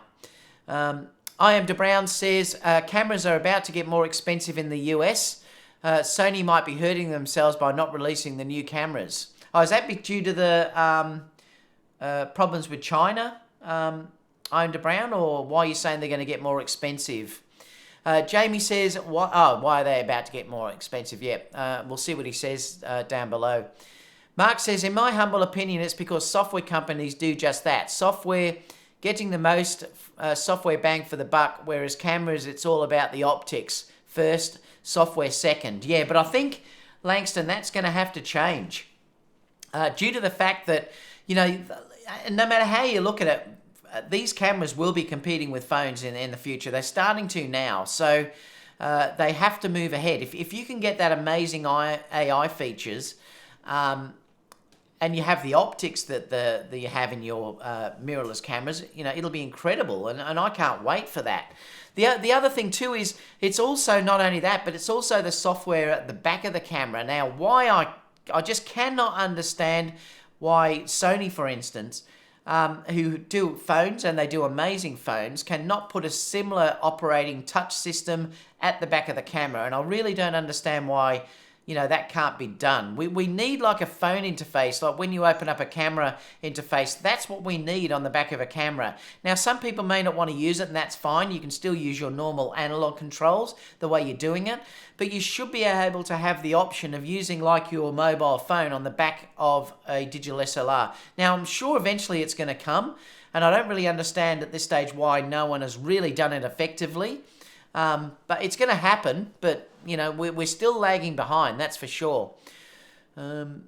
[SPEAKER 1] I Am DeBrown says, cameras are about to get more expensive in the US. Sony might be hurting themselves by not releasing the new cameras. Oh, is that due to the problems with China? Owned Brown, or why are you saying they're going to get more expensive? Jamie says, why are they about to get more expensive? Yeah, we'll see what he says down below. Mark says, in my humble opinion, it's because software companies do just that. Software, getting the most software bang for the buck, whereas cameras, it's all about the optics first, software second. Yeah, but I think, Langston, that's going to have to change due to the fact that, no matter how you look at it, these cameras will be competing with phones in the future. They're starting to now. So they have to move ahead. If you can get that amazing AI features and you have the optics that you have in your mirrorless cameras, it'll be incredible. And I can't wait for that. The other thing too is it's also not only that, but it's also the software at the back of the camera. Now, why I just cannot understand why Sony, for instance, who do phones, and they do amazing phones, cannot put a similar operating touch system at the back of the camera. And I really don't understand why, that can't be done. We need like a phone interface, like when you open up a camera interface, that's what we need on the back of a camera. Now, some people may not want to use it, and that's fine. You can still use your normal analog controls the way you're doing it, but you should be able to have the option of using like your mobile phone on the back of a digital SLR. Now, I'm sure eventually it's going to come, and I don't really understand at this stage why no one has really done it effectively. But it's going to happen, but, we're still lagging behind, that's for sure. Nivak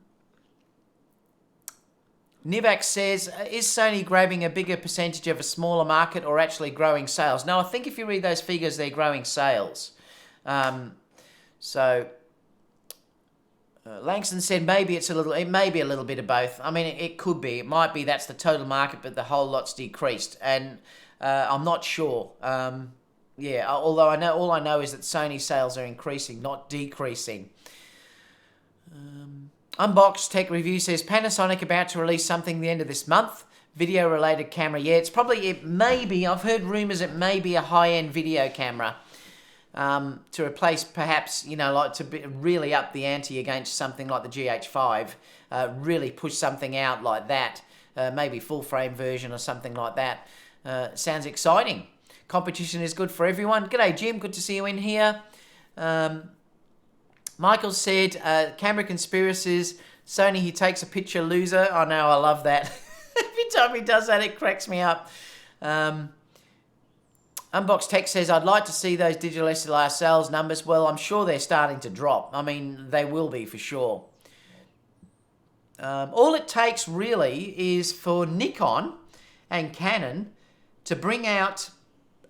[SPEAKER 1] says, is Sony grabbing a bigger percentage of a smaller market or actually growing sales? No, I think if you read those figures, they're growing sales. Langston said it may be a little bit of both. I mean, it could be. It might be that's the total market, but the whole lot's decreased. And I'm not sure. Yeah, although all I know is that Sony sales are increasing, not decreasing. Unboxed Tech Review says, Panasonic about to release something the end of this month. Video-related camera. Yeah, it may be, I've heard rumours it may be a high-end video camera to replace perhaps, like to really up the ante against something like the GH5. Really push something out like that. Maybe full-frame version or something like that. Sounds exciting. Competition is good for everyone. G'day, Jim. Good to see you in here. Michael said, camera conspiracies. Sony, he takes a picture, loser. Oh, no, I love that. Every time he does that, it cracks me up. Unboxed Tech says, I'd like to see those digital SLR sales numbers. Well, I'm sure they're starting to drop. I mean, they will be for sure. All it takes really is for Nikon and Canon to bring out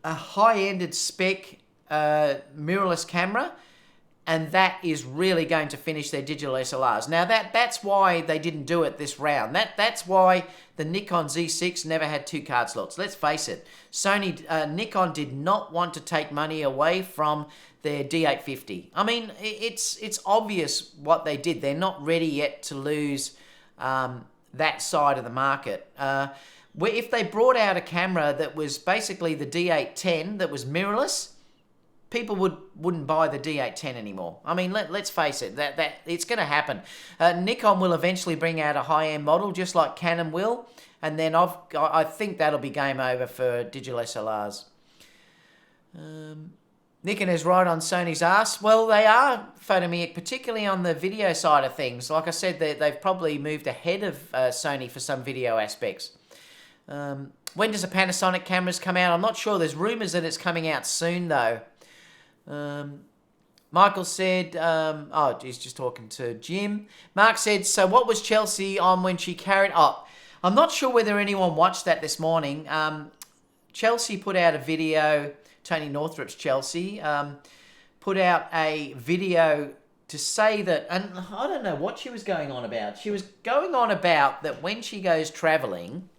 [SPEAKER 1] a high-ended spec mirrorless camera, and that is really going to finish their digital SLRs. Now that's why they didn't do it this round. That's why the Nikon Z6 never had 2 card slots. Let's face it, Nikon did not want to take money away from their D850. I mean, it's obvious what they did. They're not ready yet to lose that side of the market. If they brought out a camera that was basically the D810 that was mirrorless, people wouldn't buy the D810 anymore. I mean, let's face it, that it's going to happen. Nikon will eventually bring out a high-end model, just like Canon will, and then I think that'll be game over for digital SLRs. Nikon is right on Sony's ass. Well, they are, Photomic, particularly on the video side of things. Like I said, they've probably moved ahead of Sony for some video aspects. When does the Panasonic cameras come out? I'm not sure. There's rumours that it's coming out soon, though. Michael said, oh, he's just talking to Jim. Mark said, so what was Chelsea on when she carried... Oh, I'm not sure whether anyone watched that this morning. Chelsea put out a video, Tony Northrup's Chelsea, put out a video to say that, and I don't know what she was going on about. She was going on about that when she goes travelling,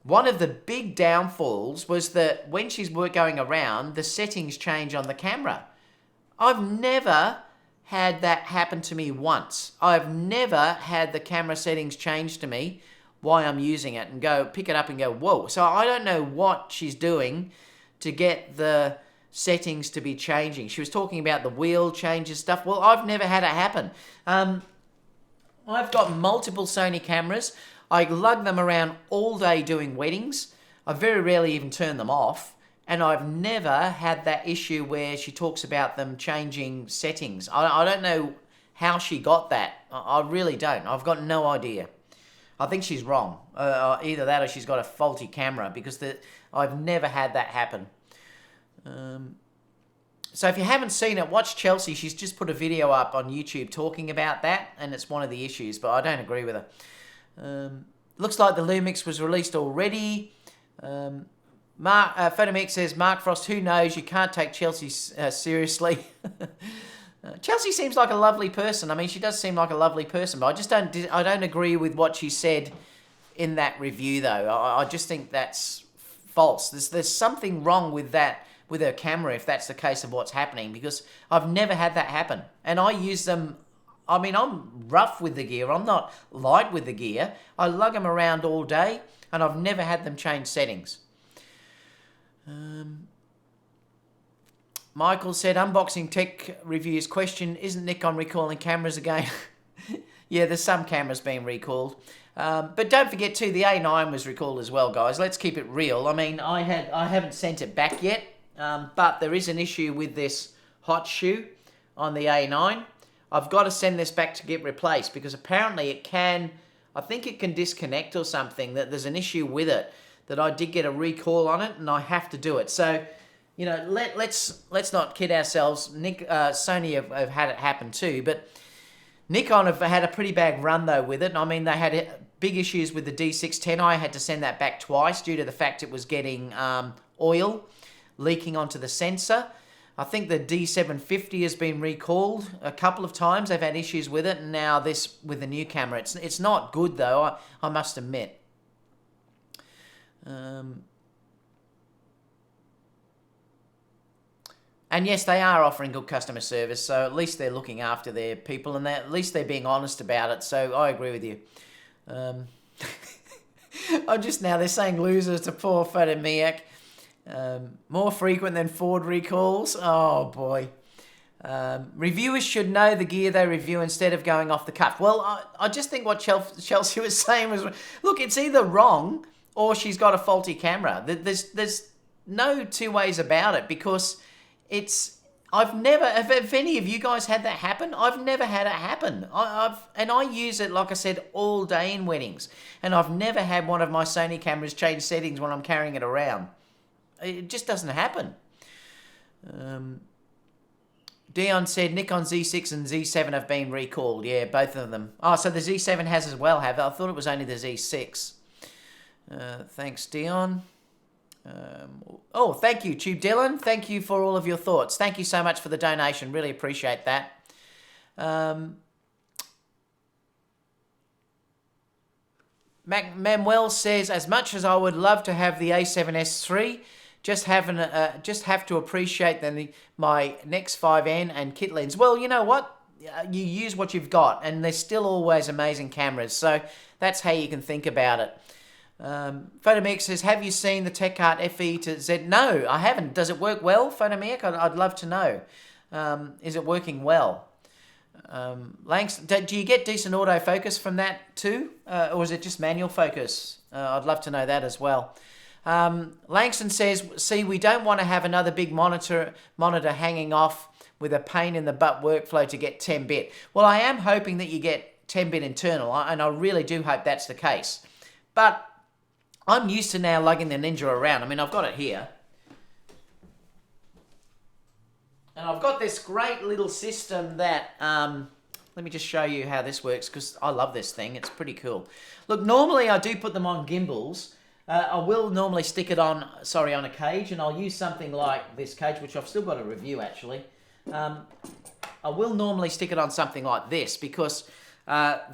[SPEAKER 1] one of the big downfalls was that when she's going around, the settings change on the camera. I've never had that happen to me once. I've never had the camera settings change to me while I'm using it and go pick it up and go, whoa. So I don't know what she's doing to get the settings to be changing. She was talking about the wheel changes stuff. Well, I've never had it happen. I've got multiple Sony cameras. I lug them around all day doing weddings. I very rarely even turn them off. And I've never had that issue where she talks about them changing settings. I don't know how she got that. I really don't. I've got no idea. I think she's wrong. Either that or she's got a faulty camera, because I've never had that happen. So if you haven't seen it, watch Chelsea. She's just put a video up on YouTube talking about that, and it's one of the issues, but I don't agree with her. Looks like the Lumix was released already. Photomix says, Mark Frost, who knows? You can't take Chelsea seriously. Chelsea seems like a lovely person. I mean, she does seem like a lovely person, but I don't agree with what she said in that review, though. I just think that's false. There's something wrong with that, with her camera, if that's the case of what's happening, because I've never had that happen. And I use them... I mean, I'm rough with the gear. I'm not light with the gear. I lug them around all day, and I've never had them change settings. Michael said, unboxing tech reviews question, isn't Nikon recalling cameras again? Yeah, there's some cameras being recalled. But don't forget too, the A9 was recalled as well, guys. Let's keep it real. I mean, I haven't sent it back yet, but there is an issue with this hot shoe on the A9. I've got to send this back to get replaced, because apparently it can, I think it can disconnect or something, that there's an issue with it, that I did get a recall on it and I have to do it. So, you know, let's not kid ourselves. Sony have had it happen too, but Nikon have had a pretty bad run though with it. I mean, they had big issues with the D610. I had to send that back twice due to the fact it was getting oil leaking onto the sensor. I think the D750 has been recalled a couple of times. They've had issues with it, and now this with the new camera. It's not good though, I must admit. And yes, they are offering good customer service, so at least they're looking after their people, and at least they're being honest about it, so I agree with you. They're saying losers to poor Photomiak. More frequent than Ford recalls. Oh boy. Reviewers should know the gear they review instead of going off the cuff. Well, I just think what Chelsea was saying was, look, it's either wrong or she's got a faulty camera. There's no two ways about it, because I've never, if any of you guys had that happen, I've never had it happen. I use it, like I said, all day in weddings, and I've never had one of my Sony cameras change settings when I'm carrying it around. It just doesn't happen. Dion said Nikon Z6 and Z7 have been recalled. Yeah, both of them. Oh, so the Z7 has as well, have it? I thought it was only the Z6. Thanks, Dion. Oh, thank you, Tube Dylan. Thank you for all of your thoughts. Thank you so much for the donation. Really appreciate that. Manuel says, as much as I would love to have the A7S III, just have to appreciate my Nex 5N and kit lens. Well, you know what? You use what you've got, and there's still always amazing cameras. So that's how you can think about it. Photomix says, have you seen the Tech-Art FE to Z? No, I haven't. Does it work well, Photomix? I'd love to know. Is it working well? Langston, do you get decent autofocus from that too? Or is it just manual focus? I'd love to know that as well. Langston says, see, we don't want to have another big monitor hanging off with a pain in the butt workflow to get 10-bit. Well, I am hoping that you get 10-bit internal, and I really do hope that's the case. But I'm used to now lugging the Ninja around. I mean, I've got it here. And I've got this great little system that, let me just show you how this works, because I love this thing. It's pretty cool. Look, normally I do put them on gimbals. I will normally stick it on, on a cage, and I'll use something like this cage, which I've still got a review actually. I will normally stick it on something like this, because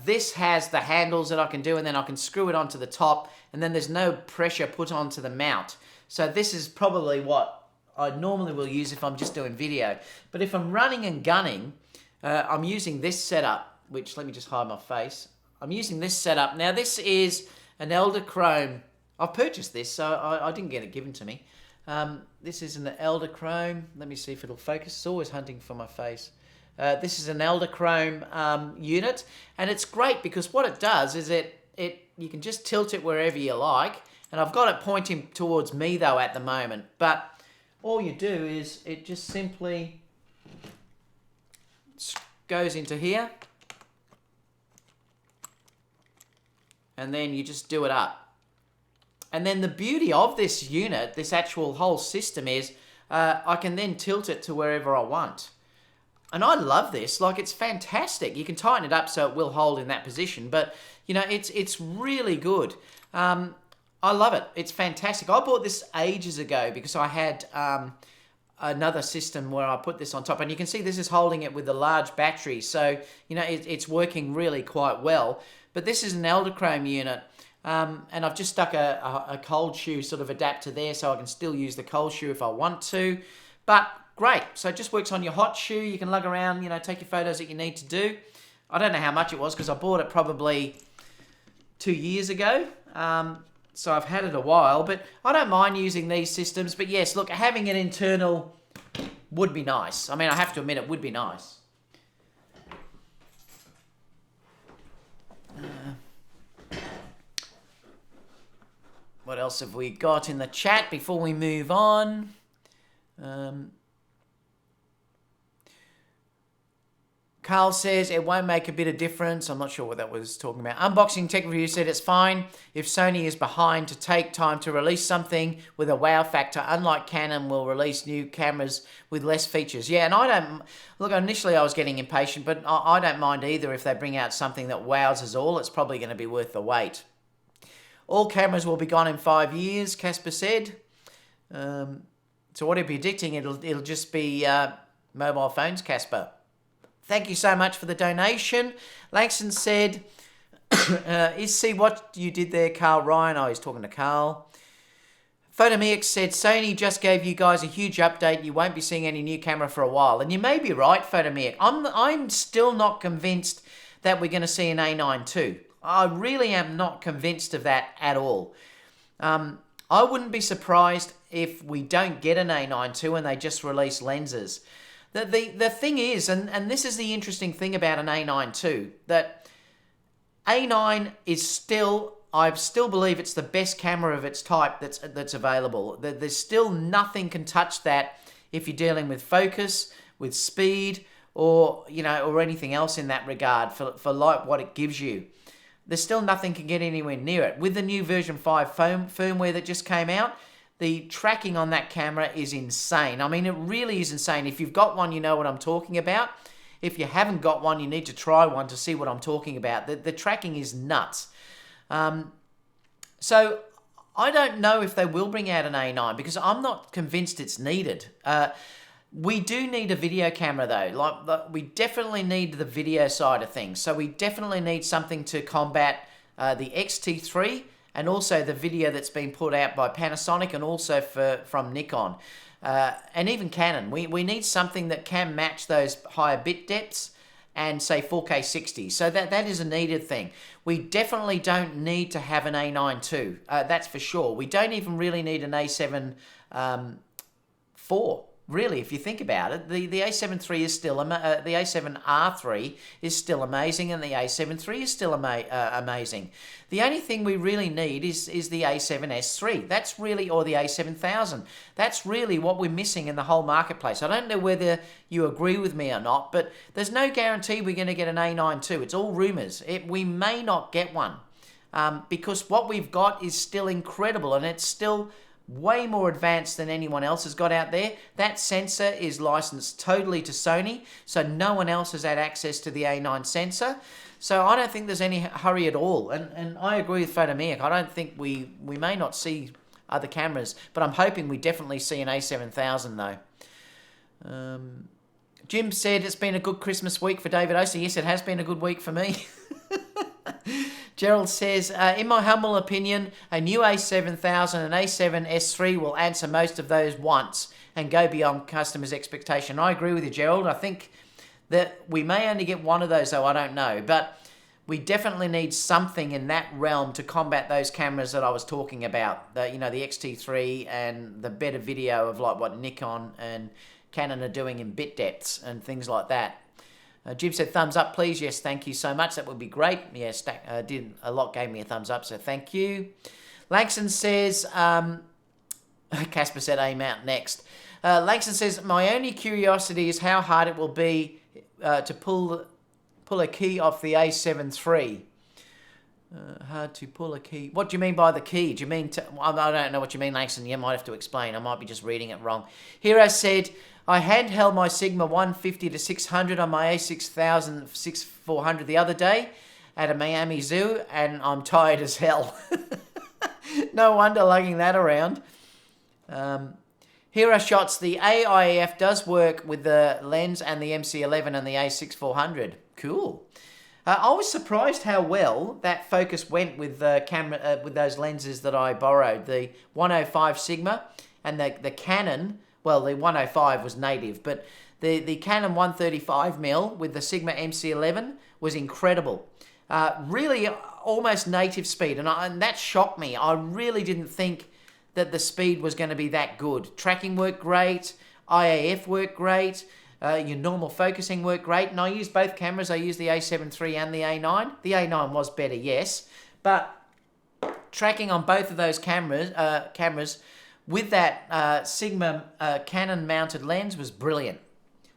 [SPEAKER 1] this has the handles that I can do, and then I can screw it onto the top, and then there's no pressure put onto the mount. So this is probably what I normally will use if I'm just doing video. But if I'm running and gunning, I'm using this setup, which, let me just hide my face. I'm using this setup. Now this is an Eldachrome. I've purchased this, so I didn't get it given to me. This is an Eldachrome. Let me see if it'll focus. It's always hunting for my face. This is an Eldachrome unit, and it's great because what it does is you can just tilt it wherever you like, and I've got it pointing towards me though at the moment. But all you do is it just simply goes into here, and then you just do it up. And then the beauty of this unit, this actual whole system, is I can then tilt it to wherever I want. And I love this. Like, it's fantastic. You can tighten it up so it will hold in that position, but you know, it's really good. I love it. It's fantastic. I bought this ages ago because I had another system where I put this on top, and you can see this is holding it with a large battery, so you know it's working really quite well. But this is an Eldachrome unit, and I've just stuck a cold shoe sort of adapter there, so I can still use the cold shoe if I want to. But great. So it just works on your hot shoe. You can lug around, you know, take your photos that you need to do. I don't know how much it was because I bought it probably 2 years ago. So I've had it a while, but I don't mind using these systems. But yes, look, having an internal would be nice. I mean, I have to admit it would be nice. What else have we got in the chat before we move on? Carl says it won't make a bit of difference. I'm not sure what that was talking about. Unboxing Tech Review said it's fine if Sony is behind to take time to release something with a wow factor, unlike Canon will release new cameras with less features. Yeah, and I don't... Look, initially I was getting impatient, but I don't mind either if they bring out something that wows us all. It's probably going to be worth the wait. All cameras will be gone in 5 years, Casper said. So what are you predicting? It'll just be mobile phones, Casper. Thank you so much for the donation. Langston said, see what you did there, Carl Ryan. Oh, he's talking to Carl. Photomix said, Sony just gave you guys a huge update. You won't be seeing any new camera for a while. And you may be right, Photomix. I'm still not convinced that we're going to see an A9 II. I really am not convinced of that at all. I wouldn't be surprised if we don't get an A9 II and they just release lenses. The thing is, and this is the interesting thing about an A9 II, that A9 is still, I still believe it's the best camera of its type that's available. There's still nothing can touch that if you're dealing with focus, with speed, or you know, or anything else in that regard for like what it gives you. There's still nothing can get anywhere near it. With the new version 5 firmware that just came out, the tracking on that camera is insane. I mean, it really is insane. If you've got one, you know what I'm talking about. If you haven't got one, you need to try one to see what I'm talking about. The tracking is nuts. So I don't know if they will bring out an A9 because I'm not convinced it's needed. We do need a video camera though. Like we definitely need the video side of things. So we definitely need something to combat the X-T3 and also the video that's been put out by Panasonic and also from Nikon. And even Canon. We need something that can match those higher bit depths and say 4K 60. So that is a needed thing. We definitely don't need to have an A9 II. That's for sure. We don't even really need an A7 IV. Really, if you think about it, the A7 III is still the A7R3 is still amazing, and the A7 III is still amazing. The only thing we really need is the A7S III. That's really, or the A7000. That's really what we're missing in the whole marketplace. I don't know whether you agree with me or not, but there's no guarantee we're going to get an A9 II. It's all rumors. We may not get one because what we've got is still incredible, and it's still way more advanced than anyone else has got out there. That sensor is licensed totally to Sony, so no one else has had access to the A9 sensor. So I don't think there's any hurry at all. And I agree with Photomic. I don't think we may not see other cameras, but I'm hoping we definitely see an A7000 though. Jim said it's been a good Christmas week for David Oastler. Yes, it has been a good week for me. Gerald says, in my humble opinion, a new A7000 and A7S III will answer most of those wants and go beyond customers' expectation. I agree with you, Gerald. I think that we may only get one of those, though, I don't know. But we definitely need something in that realm to combat those cameras that I was talking about. The X-T3 and the better video of like what Nikon and Canon are doing in bit depths and things like that. Jim said, thumbs up, please. Yes, thank you so much. That would be great. Yes, did a lot, gave me a thumbs up, so thank you. Langston says, Casper said aim out next. Langston says, my only curiosity is how hard it will be to pull a key off the A7 III. Hard to pull a key. What do you mean by the key? Do you mean... I don't know what you mean, Langston. You might have to explain. I might be just reading it wrong. Hero said, I handheld my Sigma 150 to 600 on my A6000 6400 the other day at a Miami zoo, and I'm tired as hell. No wonder lugging that around. Hero shots, the AIF does work with the lens and the MC11 and the A6400. Cool. I was surprised how well that focus went with the camera, with those lenses that I borrowed, the 105 Sigma and the Canon. Well, the 105 was native, but the Canon 135mm with the Sigma MC11 was incredible. Really almost native speed, and that shocked me. I really didn't think that the speed was going to be that good. Tracking worked great, IAF worked great, your normal focusing worked great, and I used both cameras. I used the A7 III and the A9. The A9 was better, yes, but tracking on both of those cameras with that Sigma Canon mounted lens was brilliant.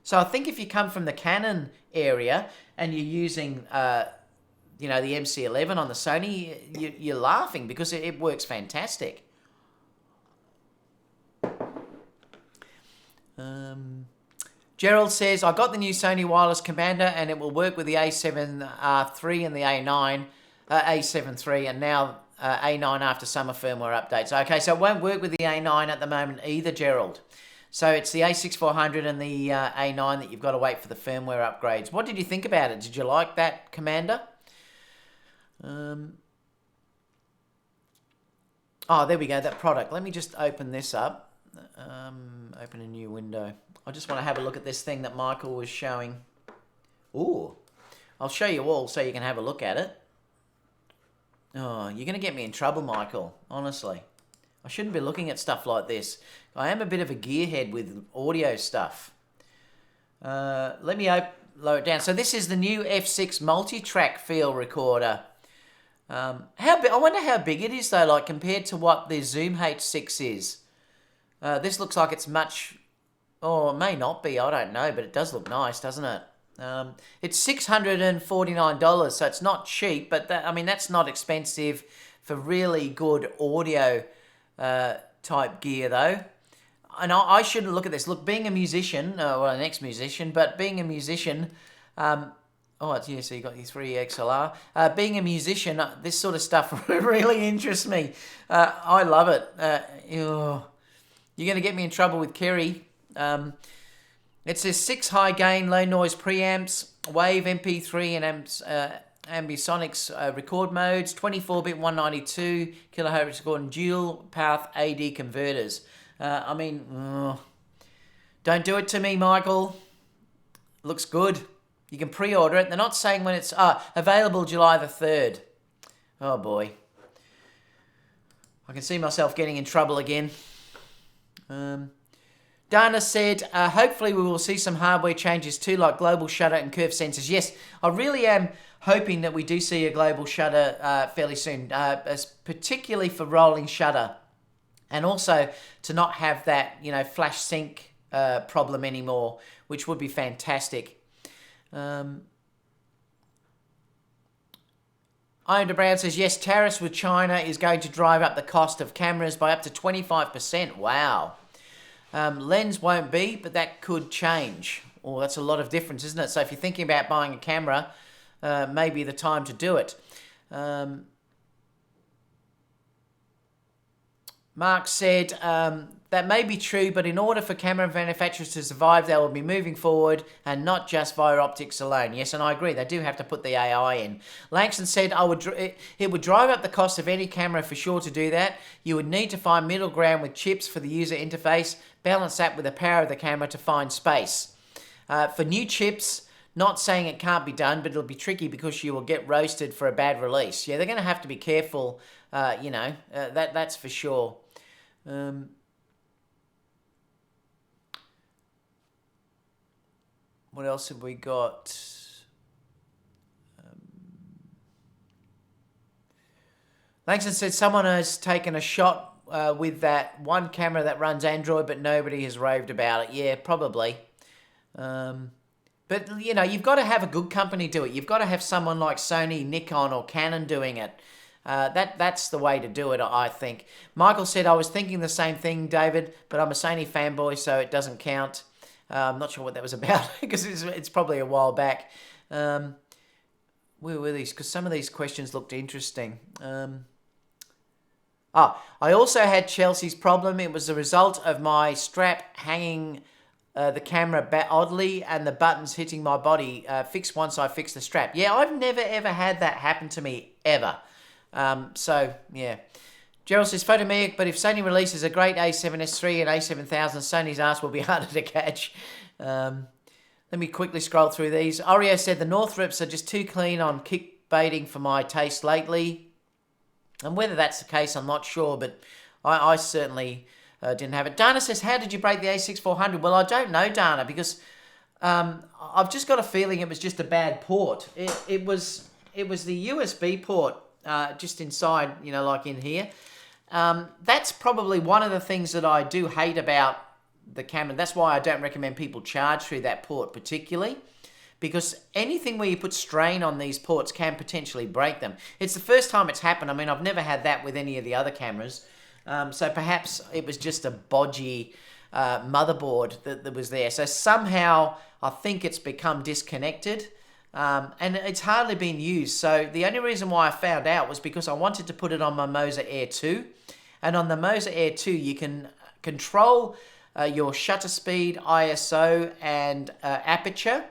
[SPEAKER 1] So I think if you come from the Canon area and you're using the MC11 on the Sony, you're laughing because it works fantastic. Gerald says, I got the new Sony wireless Commander and it will work with the A7R3 and the A7 III, and now A9 after summer firmware updates. Okay, so it won't work with the A9 at the moment either, Gerald. So it's the A6400 and the A9 that you've got to wait for the firmware upgrades. What did you think about it? Did you like that Commander? Oh, there we go, that product. Let me just open this up. Open a new window. I just want to have a look at this thing that Michael was showing. Ooh, I'll show you all so you can have a look at it. Oh, you're going to get me in trouble, Michael, honestly. I shouldn't be looking at stuff like this. I am a bit of a gearhead with audio stuff. Let me lower it down. So this is the new F6 multi-track field recorder. I wonder how big it is, though, like compared to what the Zoom H6 is. This looks like it's much... Oh, it may not be, I don't know, but it does look nice, doesn't it? It's $649, so it's not cheap, but that's not expensive for really good audio type gear, though. And I shouldn't look at this. Look, being a musician, well, an ex-musician, but being a musician, I Oh, it's, yeah, so you got your 3 XLR. Being a musician, this sort of stuff really interests me. I love it. You're going to get me in trouble with Kerry. It says 6 high gain, low noise preamps, Wave MP3 and Ambisonics record modes, 24-bit 192 kilohertz record and dual path AD converters. I mean, don't do it to me, Michael. Looks good. You can pre-order it. They're not saying when it's available July the 3rd. Oh boy. I can see myself getting in trouble again. Dana said, hopefully we will see some hardware changes too, like global shutter and curve sensors. Yes, I really am hoping that we do see a global shutter fairly soon, particularly for rolling shutter. And also to not have that, flash sync problem anymore, which would be fantastic. Iron Brown says, yes, tariffs with China is going to drive up the cost of cameras by up to 25%. Wow. Lens won't be, but that could change. Oh, that's a lot of difference, isn't it? So if you're thinking about buying a camera, maybe the time to do it. Mark said, that may be true, but in order for camera manufacturers to survive, they will be moving forward and not just via optics alone. Yes, and I agree. They do have to put the AI in. Langston said, it would drive up the cost of any camera for sure to do that. You would need to find middle ground with chips for the user interface, balance that with the power of the camera to find space. For new chips, not saying it can't be done, but it'll be tricky because you will get roasted for a bad release. Yeah, they're going to have to be careful, that's for sure. What else have we got? Langston said someone has taken a shot with that one camera that runs Android, but nobody has raved about it. Yeah, probably. But, you've got to have a good company do it. You've got to have someone like Sony, Nikon, or Canon doing it. That's the way to do it, I think. Michael said, I was thinking the same thing, David, but I'm a Sony fanboy, so it doesn't count. I'm not sure what that was about because it's probably a while back. Where were these? Because some of these questions looked interesting. I also had Chelsea's problem. It was the result of my strap hanging the camera oddly and the buttons hitting my body fixed once I fixed the strap. Yeah, I've never ever had that happen to me, ever. So, yeah. Gerald says, Photomedic, but if Sony releases a great A7S III and A7000, Sony's ass will be harder to catch. Let me quickly scroll through these. Oreo said, the Northrops are just too clean on kick baiting for my taste lately. And whether that's the case, I'm not sure, but I certainly didn't have it. Dana says, how did you break the A6400? Well, I don't know, Dana, because I've just got a feeling it was just a bad port. It was the USB port just inside, like in here. That's probably one of the things that I do hate about the camera. That's why I don't recommend people charge through that port particularly, because anything where you put strain on these ports can potentially break them. It's the first time it's happened. I mean, I've never had that with any of the other cameras. So perhaps it was just a bodgy motherboard that was there. So somehow I think it's become disconnected. And it's hardly been used. So the only reason why I found out was because I wanted to put it on my Moza Air 2. And on the Moza Air 2, you can control your shutter speed, ISO, and aperture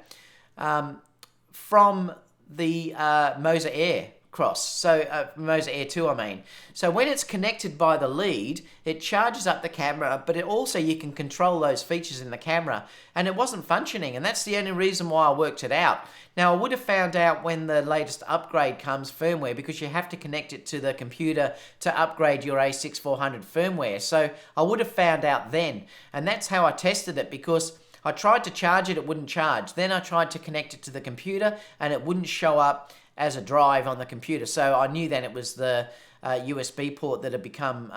[SPEAKER 1] from the Moza Air cross. So Moza Air 2, I mean. So when it's connected by the lead, it charges up the camera, but you can control those features in the camera. And it wasn't functioning, and that's the only reason why I worked it out. Now, I would have found out when the latest upgrade comes firmware, because you have to connect it to the computer to upgrade your A6400 firmware. So I would have found out then. And that's how I tested it, because I tried to charge it, it wouldn't charge. Then I tried to connect it to the computer, and it wouldn't show up as a drive on the computer. So I knew then it was the USB port that had become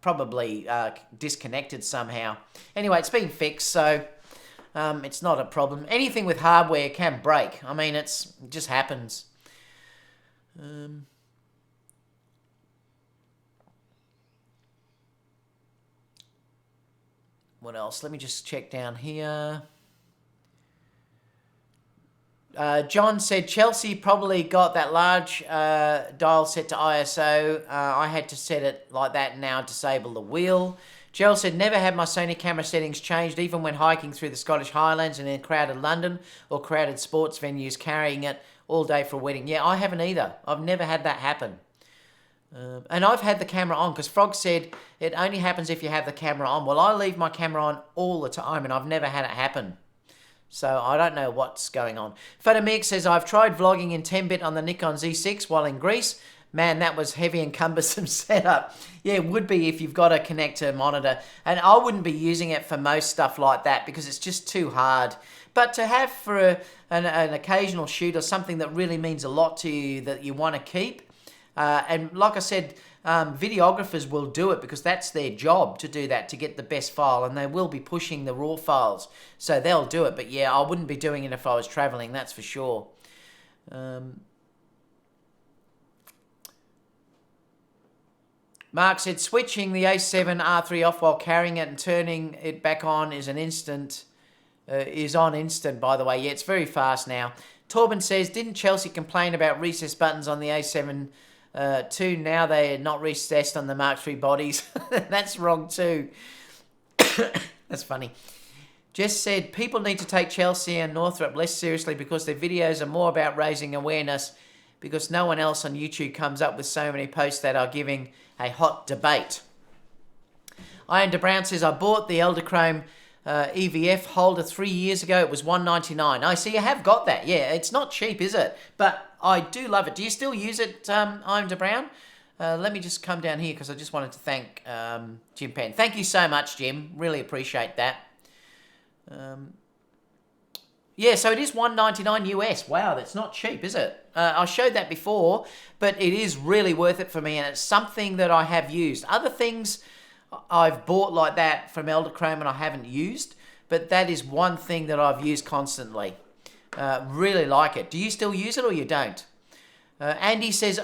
[SPEAKER 1] probably disconnected somehow. Anyway, it's been fixed, so it's not a problem. Anything with hardware can break. I mean, it just happens. What else? Let me just check down here. John said Chelsea probably got that large dial set to ISO. I had to set it like that and now disable the wheel. Jill said, never had my Sony camera settings changed, even when hiking through the Scottish Highlands and in crowded London or crowded sports venues, carrying it all day for a wedding. Yeah, I haven't either. I've never had that happen. And I've had the camera on, because Frog said it only happens if you have the camera on. Well, I leave my camera on all the time, and I've never had it happen. So I don't know what's going on. Photomix says, I've tried vlogging in 10-bit on the Nikon Z6 while in Greece. Man, that was heavy and cumbersome setup. Yeah, it would be if you've got a connector monitor. And I wouldn't be using it for most stuff like that because it's just too hard. But to have for an occasional shoot or something that really means a lot to you that you want to keep, and like I said, videographers will do it because that's their job to do that, to get the best file, and they will be pushing the raw files. So they'll do it. But yeah, I wouldn't be doing it if I was traveling, that's for sure. Mark said, switching the A7 R3 off while carrying it and turning it back on is instant, by the way. Yeah, it's very fast now. Torben says, didn't Chelsea complain about recessed buttons on the A7 II? Now they're not recessed on the Mark III bodies. That's wrong too. That's funny. Jess said, people need to take Chelsea and Northrop less seriously because their videos are more about raising awareness, because no one else on YouTube comes up with so many posts that are giving a hot debate. Ian DeBrown says, I bought the Eldachrome EVF holder 3 years ago. It was $199. I see you have got that. Yeah, it's not cheap, is it? But I do love it. Do you still use it, Ian DeBrown? Let me just come down here because I just wanted to thank Jim Penn. Thank you so much, Jim. Really appreciate that. Yeah, so it is $199 US. Wow, that's not cheap, is it? I showed that before, but it is really worth it for me, and it's something that I have used. Other things I've bought like that from Eldachrome and I haven't used, but that is one thing that I've used constantly. Really like it. Do you still use it or you don't? Andy says,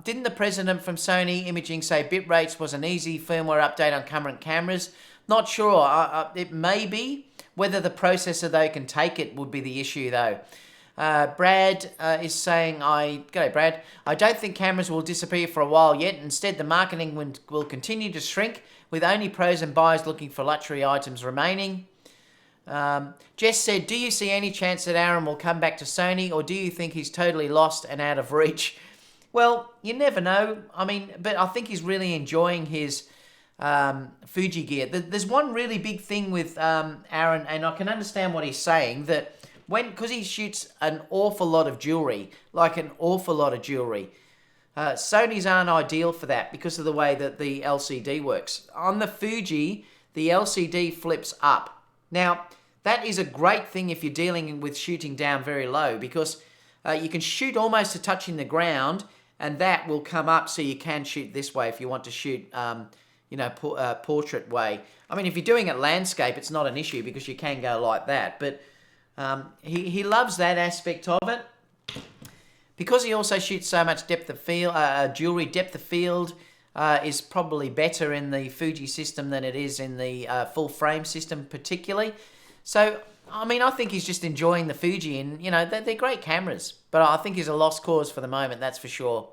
[SPEAKER 1] didn't the president from Sony Imaging say bit rates was an easy firmware update on current cameras? Not sure. It may be. Whether the processor, though, can take it would be the issue, though. Brad is saying, g'day, Brad. I don't think cameras will disappear for a while yet. Instead, the marketing will continue to shrink, with only pros and buyers looking for luxury items remaining. Jess said, do you see any chance that Aaron will come back to Sony, or do you think he's totally lost and out of reach? Well, you never know. I mean, but I think he's really enjoying his Fuji gear. There's one really big thing with Aaron, and I can understand what he's saying, that because he shoots an awful lot of jewelry, Sony's aren't ideal for that because of the way that the LCD works. On the Fuji, the LCD flips up. Now, that is a great thing if you're dealing with shooting down very low, because you can shoot almost to touching the ground, and that will come up so you can shoot this way if you want to shoot portrait way. I mean, if you're doing it landscape, it's not an issue because you can go like that. But he loves that aspect of it. Because he also shoots so much depth of field, jewelry, depth of field is probably better in the Fuji system than it is in the full frame system particularly. So, I mean, I think he's just enjoying the Fuji, and, they're great cameras. But I think he's a lost cause for the moment, that's for sure.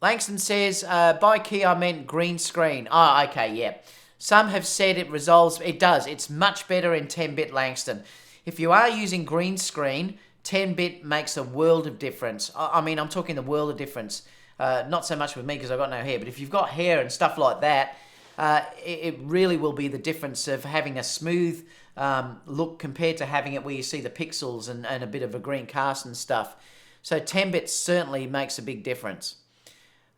[SPEAKER 1] Langston says, by key I meant green screen. Oh, okay, yeah. Some have said it resolves. It does. It's much better in 10-bit, Langston. If you are using green screen, 10-bit makes a world of difference. I mean, I'm talking the world of difference. Not so much with me because I've got no hair, but if you've got hair and stuff like that, it really will be the difference of having a smooth look compared to having it where you see the pixels and a bit of a green cast and stuff. So 10-bit certainly makes a big difference.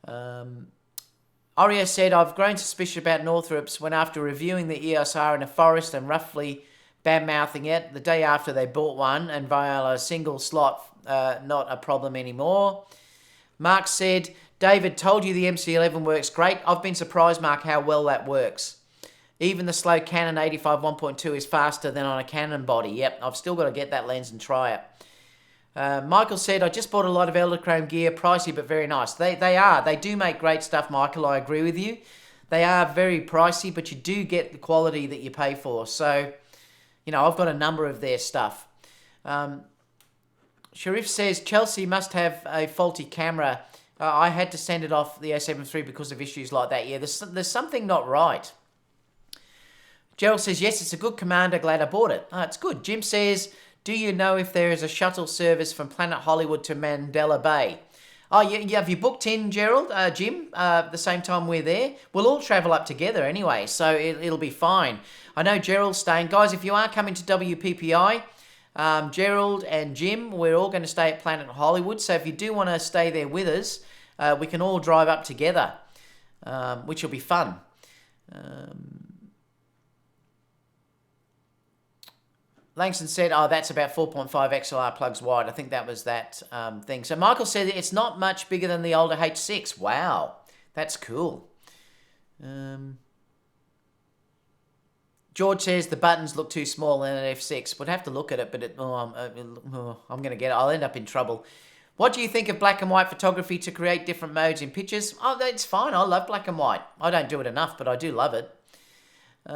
[SPEAKER 1] Oreo said, I've grown suspicious about Northrop's when after reviewing the EOS R in a forest and roughly bad-mouthing it, the day after they bought one and via a single slot, not a problem anymore. Mark said, David told you the MC11 works great. I've been surprised, Mark, how well that works. Even the slow Canon 85 1.2 is faster than on a Canon body. Yep, I've still got to get that lens and try it. Michael said, I just bought a lot of Eldachrome gear, pricey but very nice. They do make great stuff, Michael, I agree with you. They are very pricey, but you do get the quality that you pay for. So, I've got a number of their stuff. Sharif says, Chelsea must have a faulty camera. I had to send it off the A7 III because of issues like that. Yeah, there's something not right. Gerald says, yes, it's a good commander. Glad I bought it. It's good. Jim says, do you know if there is a shuttle service from Planet Hollywood to Mandela Bay? Oh, yeah, have you booked in, Gerald, Jim, the same time we're there? We'll all travel up together anyway, so it'll be fine. I know Gerald's staying. Guys, if you are coming to WPPI, Gerald and Jim, we're all going to stay at Planet Hollywood, so if you do want to stay there with us, we can all drive up together, which will be fun. Langston said, oh, that's about 4.5 XLR plugs wide. I think that was that thing. So Michael said it's not much bigger than the older H6. Wow, that's cool. George says the buttons look too small in an F6. Would have to look at it, but I'm going to get it. I'll end up in trouble. What do you think of black and white photography to create different modes in pictures? Oh, that's fine. I love black and white. I don't do it enough, but I do love it. He's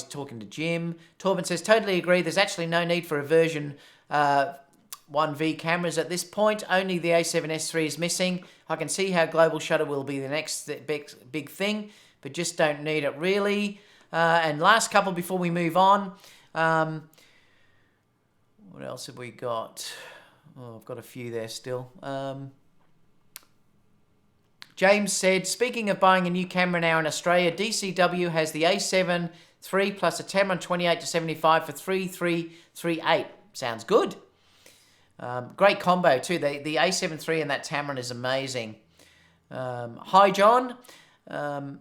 [SPEAKER 1] talking to Jim. Torben says, totally agree. There's actually no need for a version 1V cameras at this point. Only the A7S III is missing. I can see how global shutter will be the next big thing, but just don't need it really. And last couple before we move on. What else have we got? Oh, I've got a few there still. James said, speaking of buying a new camera now in Australia, DCW has the A7 III plus a Tamron 28-75 for 3338. Sounds good. Great combo too. The A7 III and that Tamron is amazing. Hi, John. What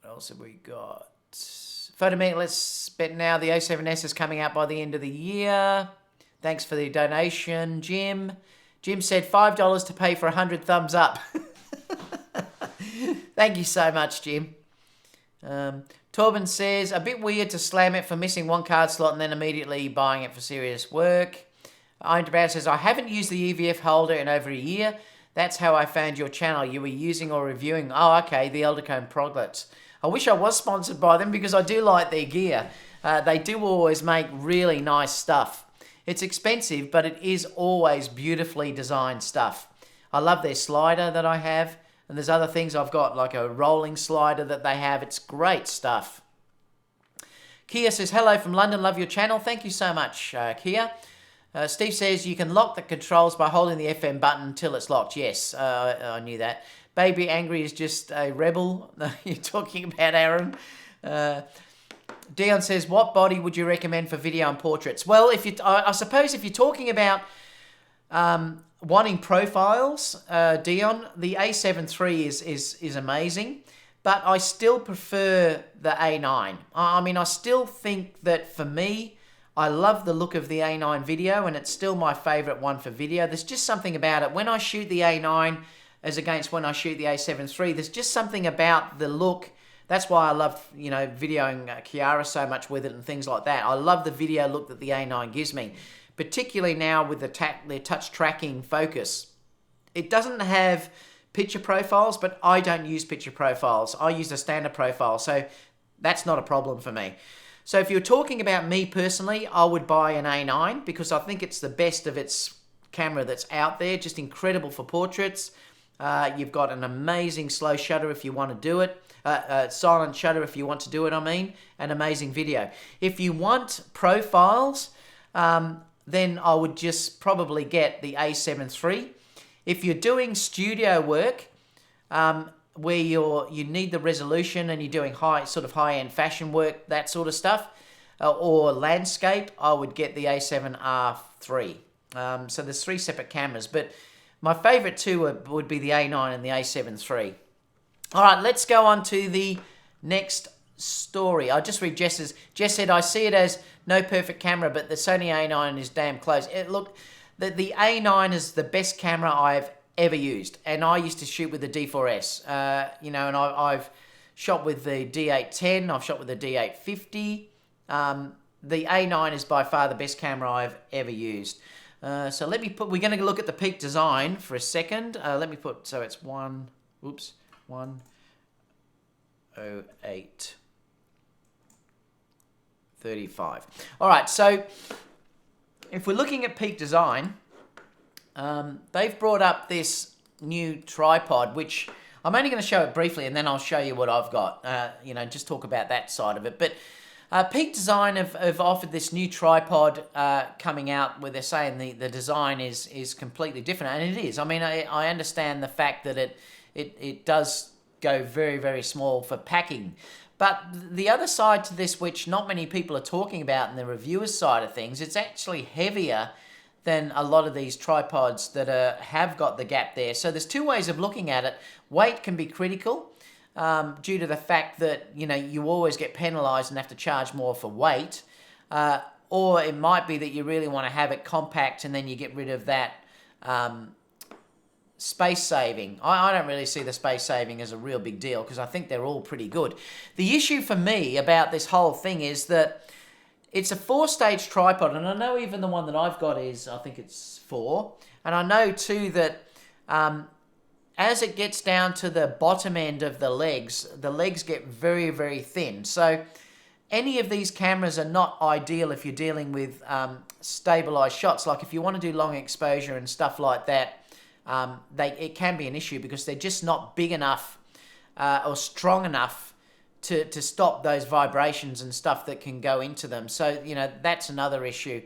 [SPEAKER 1] else have we got? Photometer, let's bet now the A7S is coming out by the end of the year. Thanks for the donation, Jim. Jim said $5 to pay for 100 thumbs up. Thank you so much, Jim. Torben says, a bit weird to slam it for missing one card slot and then immediately buying it for serious work. Iron says, I haven't used the EVF holder in over a year. That's how I found your channel. You were using or reviewing, okay, the Eldacombe Proglets. I wish I was sponsored by them because I do like their gear. They do always make really nice stuff. It's expensive, but it is always beautifully designed stuff. I love their slider that I have, and there's other things I've got, like a rolling slider that they have. It's great stuff. Kia says, hello from London, love your channel. Thank you so much, Kia. Steve says, you can lock the controls by holding the FM button until it's locked. Yes, I knew that. Baby Angry is just a rebel. You're talking about Aaron. Dion says, what body would you recommend for video and portraits? Well, I suppose if you're talking about wanting profiles, Dion, the A7 III is amazing, but I still prefer the A9. I mean, I still think that for me, I love the look of the A9 video, and it's still my favorite one for video. There's just something about it. When I shoot the A9 as against when I shoot the A7 III, there's just something about the look. That's why I love, videoing Kiara so much with it and things like that. I love the video look that the A9 gives me, particularly now with the touch tracking focus. It doesn't have picture profiles, but I don't use picture profiles. I use a standard profile, so that's not a problem for me. So if you're talking about me personally, I would buy an A9 because I think it's the best of its camera that's out there, just incredible for portraits. You've got an amazing slow shutter if you want to do it. Silent shutter if you want to do it, and amazing video. If you want profiles, then I would just probably get the A7 III. If you're doing studio work, where you need the resolution and you're doing high-end fashion work, that sort of stuff, or landscape, I would get the A7R III. So there's three separate cameras, but my favorite two would be the A9 and the A7 III. All right, let's go on to the next story. I'll just read Jess's. Jess said, I see it as no perfect camera, but the Sony A9 is damn close. Look, the A9 is the best camera I've ever used, and I used to shoot with the D4S, and I've shot with the D810, I've shot with the D850. The A9 is by far the best camera I've ever used. So we're going to look at the Peak Design for a second. So it's 1 0835. All right, so if we're looking at Peak Design, they've brought up this new tripod, which I'm only going to show it briefly, and then I'll show you what I've got. Just talk about that side of it. But Peak Design have offered this new tripod coming out where they're saying the design is completely different, and it is. I mean, I understand the fact that it does go very, very small for packing. But the other side to this, which not many people are talking about in the reviewers' side of things, it's actually heavier than a lot of these tripods that have got the gap there. So there's two ways of looking at it. Weight can be critical due to the fact that, you always get penalised and have to charge more for weight. Or it might be that you really want to have it compact and then you get rid of that space saving. I don't really see the space saving as a real big deal because I think they're all pretty good. The issue for me about this whole thing is that it's a 4-stage tripod, and I know even the one that I've got is, I think it's 4. And I know too that as it gets down to the bottom end of the legs get very, very thin. So any of these cameras are not ideal if you're dealing with stabilized shots. Like if you want to do long exposure and stuff like that, it can be an issue because they're just not big enough or strong enough to stop those vibrations and stuff that can go into them. So, that's another issue.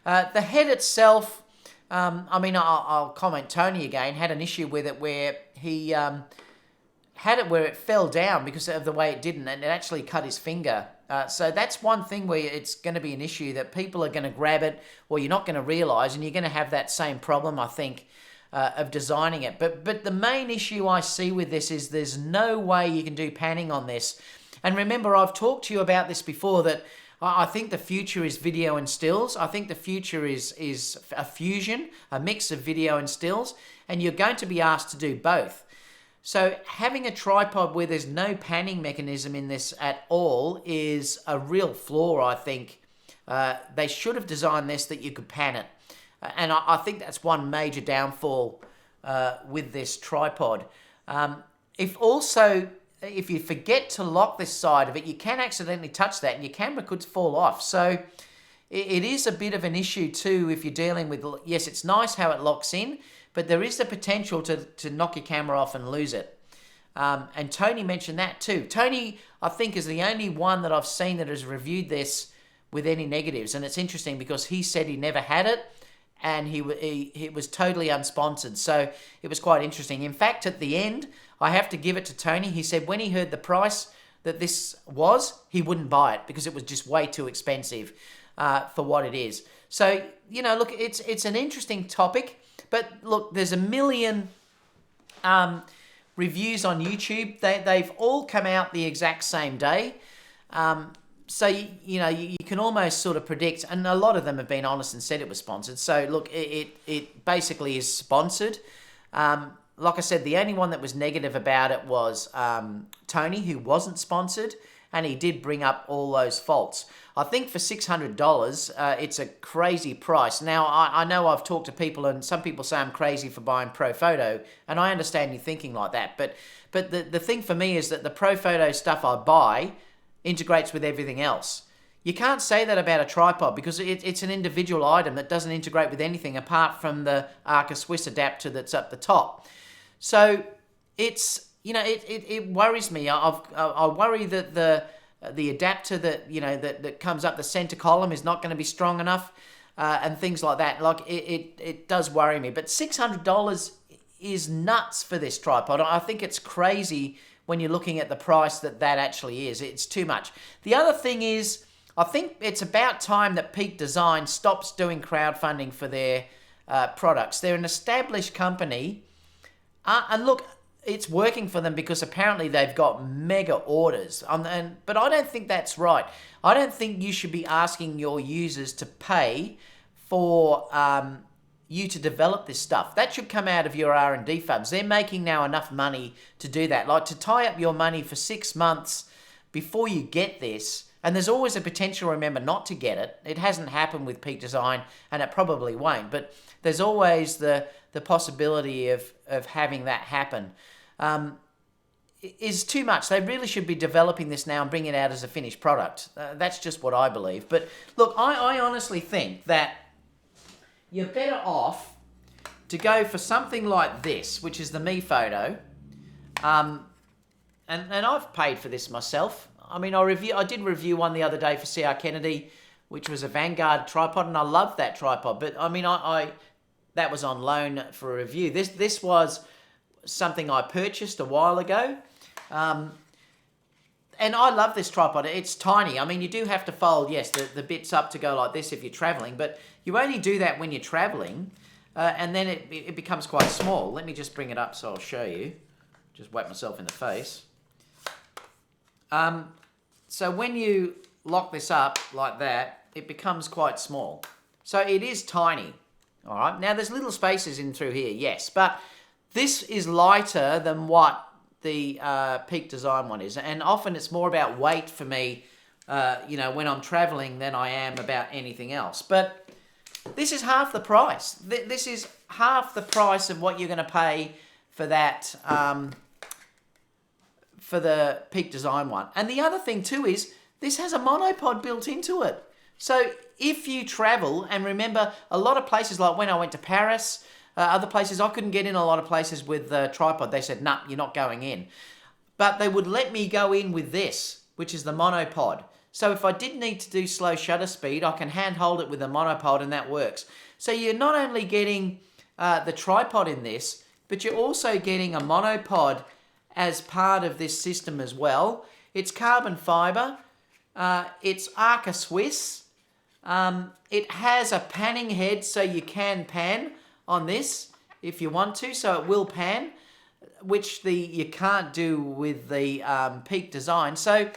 [SPEAKER 1] The head itself, I'll comment Tony again, had an issue with it where he had it where it fell down because of the way it didn't, and it actually cut his finger. So that's one thing where it's going to be an issue that people are going to grab it or you're not going to realise, and you're going to have that same problem, I think, of designing it. But the main issue I see with this is there's no way you can do panning on this. And remember, I've talked to you about this before, that I think the future is video and stills. I think the future is a fusion, a mix of video and stills, and you're going to be asked to do both. So having a tripod where there's no panning mechanism in this at all is a real flaw, I think. They should have designed this that you could pan it. And I think that's one major downfall with this tripod. If you forget to lock this side of it, you can accidentally touch that and your camera could fall off. So it is a bit of an issue too if you're dealing with, yes, it's nice how it locks in, but there is the potential to knock your camera off and lose it. And Tony mentioned that too. Tony, I think, is the only one that I've seen that has reviewed this with any negatives. And it's interesting because he said he never had it, and he was totally unsponsored. So it was quite interesting. In fact, at the end, I have to give it to Tony. He said when he heard the price that this was, he wouldn't buy it because it was just way too expensive for what it is. So, look, it's an interesting topic. But look, there's a million reviews on YouTube. They've all come out the exact same day. So, you can almost sort of predict, and a lot of them have been honest and said it was sponsored. So, look, it basically is sponsored. Like I said, the only one that was negative about it was Tony, who wasn't sponsored, and he did bring up all those faults. I think for $600, it's a crazy price. Now, I know I've talked to people, and some people say I'm crazy for buying Profoto, and I understand you thinking like that. But the thing for me is that the Profoto stuff I buy integrates with everything else. You can't say that about a tripod because it's an individual item that doesn't integrate with anything apart from the Arca Swiss adapter that's up the top. So it's, it worries me. I worry that the adapter that comes up the center column is not going to be strong enough and things like that. Like it does worry me. But $600 is nuts for this tripod. I think it's crazy when you're looking at the price that actually is. It's too much. The other thing is, I think it's about time that Peak Design stops doing crowdfunding for their products. They're an established company. And look, it's working for them because apparently they've got mega orders. But I don't think that's right. I don't think you should be asking your users to pay for you to develop this stuff. That should come out of your R&D funds. They're making now enough money to do that. Like to tie up your money for 6 months before you get this, and there's always a potential, remember, not to get it. It hasn't happened with Peak Design, and it probably won't. But there's always the possibility of having that happen. is too much. They really should be developing this now and bring it out as a finished product. That's just what I believe. But look, I honestly think that you're better off to go for something like this, which is the Profoto. And I've paid for this myself. I mean, I did review one the other day for C.R.Kennedy, which was a Vanguard tripod, and I loved that tripod. But I mean, that was on loan for a review. This was something I purchased a while ago. And I love this tripod. It's tiny. I mean, you do have to fold, yes, the bits up to go like this if you're traveling, but you only do that when you're traveling, and then it becomes quite small. Let me just bring it up so I'll show you. Just whack myself in the face. So when you lock this up like that, it becomes quite small. So it is tiny. All right. Now there's little spaces in through here, yes, but this is lighter than what the Peak Design one is, and often it's more about weight for me, when I'm traveling than I am about anything else. But this is half the price. This is half the price of what you're going to pay for that, for the Peak Design one. And the other thing too is this has a monopod built into it. So if you travel, and remember, a lot of places, like when I went to Paris, other places, I couldn't get in a lot of places with the tripod. They said, nah, you're not going in. But they would let me go in with this, which is the monopod. So if I did need to do slow shutter speed, I can handhold it with the monopod, and that works. So you're not only getting the tripod in this, but you're also getting a monopod as part of this system as well. It's carbon fiber. It's Arca Swiss. It has a panning head, so you can pan on this if you want to, so it will pan, which you can't do with the Peak Design. So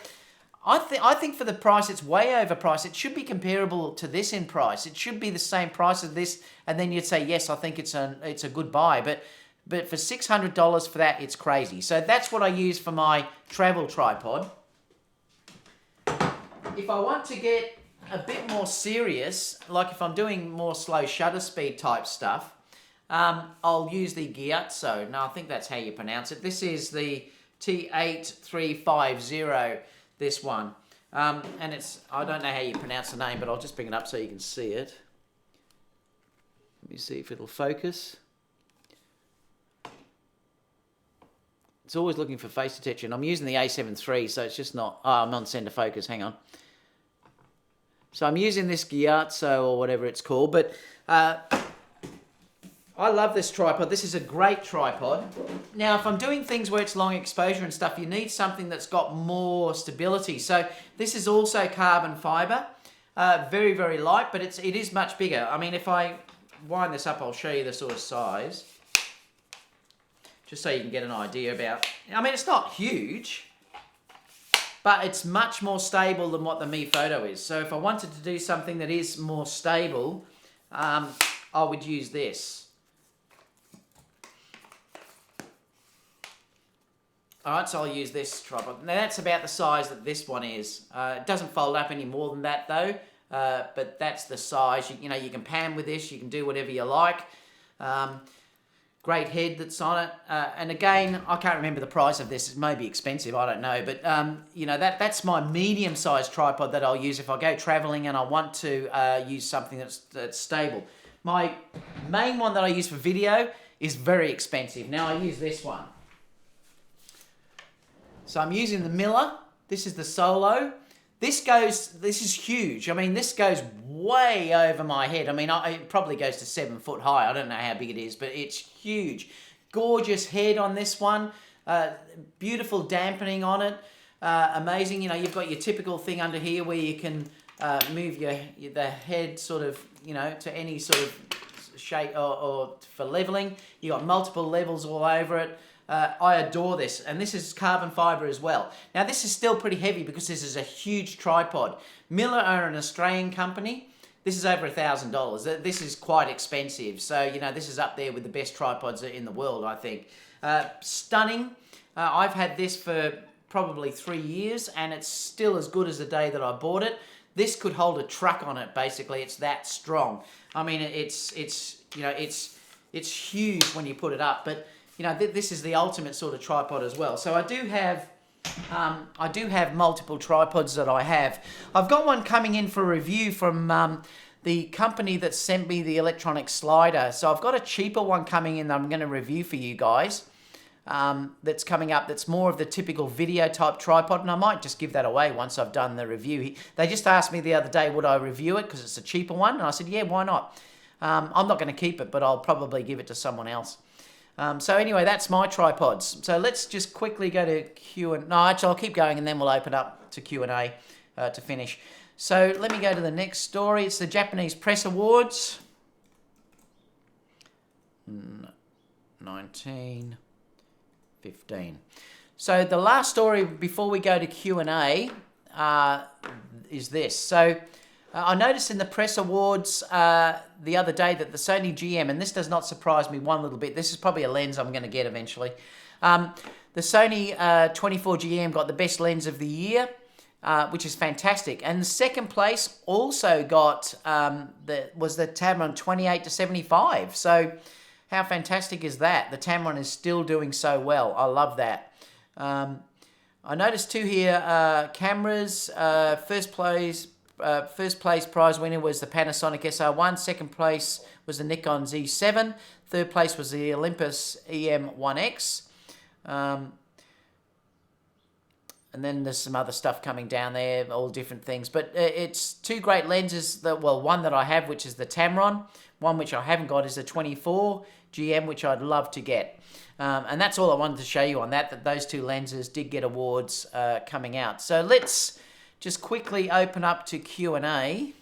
[SPEAKER 1] I think for the price, it's way overpriced. It should be comparable to this in price. It should be the same price as this, and then you'd say, yes, I think it's a good buy. But for $600 for that, it's crazy. So that's what I use for my travel tripod. If I want to get a bit more serious, like if I'm doing more slow shutter speed type stuff, I'll use the Gyatso. No, I think that's how you pronounce it. This is the T8350, this one. And I don't know how you pronounce the name, but I'll just bring it up so you can see it. Let me see if it'll focus. It's always looking for face detection. I'm using the A7 III, so it's just not... Oh, I'm on center focus, hang on. So I'm using this Gyatso or whatever it's called, but I love this tripod. This is a great tripod. Now, if I'm doing things where it's long exposure and stuff, you need something that's got more stability. So this is also carbon fiber, very, very light, but it is much bigger. I mean, if I wind this up, I'll show you the sort of size, just so you can get an idea about... I mean, it's not huge, but it's much more stable than what the Profoto is. So if I wanted to do something that is more stable, I would use this. Alright, so I'll use this tripod. Now that's about the size that this one is. It doesn't fold up any more than that though, but that's the size. You know, you can pan with this, you can do whatever you like. Great head that's on it. And again, I can't remember the price of this. It may be expensive, I don't know. But, you know, that's my medium-sized tripod that I'll use if I go traveling and I want to use something that's stable. My main one that I use for video is very expensive. Now I use this one. So I'm using the Miller. This is the Solo. This is huge. I mean, this goes way over my head. I mean, it probably goes to 7 foot high. I don't know how big it is, but it's huge. Gorgeous head on this one. Beautiful dampening on it. Amazing. You know, you've got your typical thing under here where you can move the head sort of, you know, to any sort of shape or for leveling. You got multiple levels all over it. I adore this, and this is carbon fiber as well. Now this is still pretty heavy because this is a huge tripod. Miller are an Australian company. This is over $1,000. This is quite expensive, so you know this is up there with the best tripods in the world, I think. Stunning. I've had this for probably 3 years, and it's still as good as the day that I bought it. This could hold a truck on it. Basically, it's that strong. I mean, it's huge when you put it up, but you know, this is the ultimate sort of tripod as well. So I do have multiple tripods that I have. I've got one coming in for review from the company that sent me the electronic slider. So I've got a cheaper one coming in that I'm going to review for you guys. That's coming up, that's more of the typical video type tripod, and I might just give that away once I've done the review. They just asked me the other day, would I review it because it's a cheaper one, and I said, yeah, why not? I'm not going to keep it, but I'll probably give it to someone else. So anyway, that's my tripods. So let's just quickly go to Q&A. No, actually, I'll keep going, and then we'll open up to Q&A to finish. So let me go to the next story. It's the Japanese Press Awards. 19... 15. So the last story before we go to Q&A is this. So I noticed in the Press Awards the other day that the Sony GM, and this does not surprise me one little bit, this is probably a lens I'm going to get eventually. The Sony 24 GM got the best lens of the year, which is fantastic. And the second place also got was the Tamron 28-75. So how fantastic is that? The Tamron is still doing so well. I love that. I noticed too here, cameras, first place prize winner was the Panasonic SR1. Second place was the Nikon Z7. Third place was the Olympus EM1X. And then there's some other stuff coming down there, all different things. But it's two great lenses. One that I have, which is the Tamron. One which I haven't got is the 24 GM, which I'd love to get. And that's all I wanted to show you on that those two lenses did get awards coming out. So let's just quickly open up to Q&A.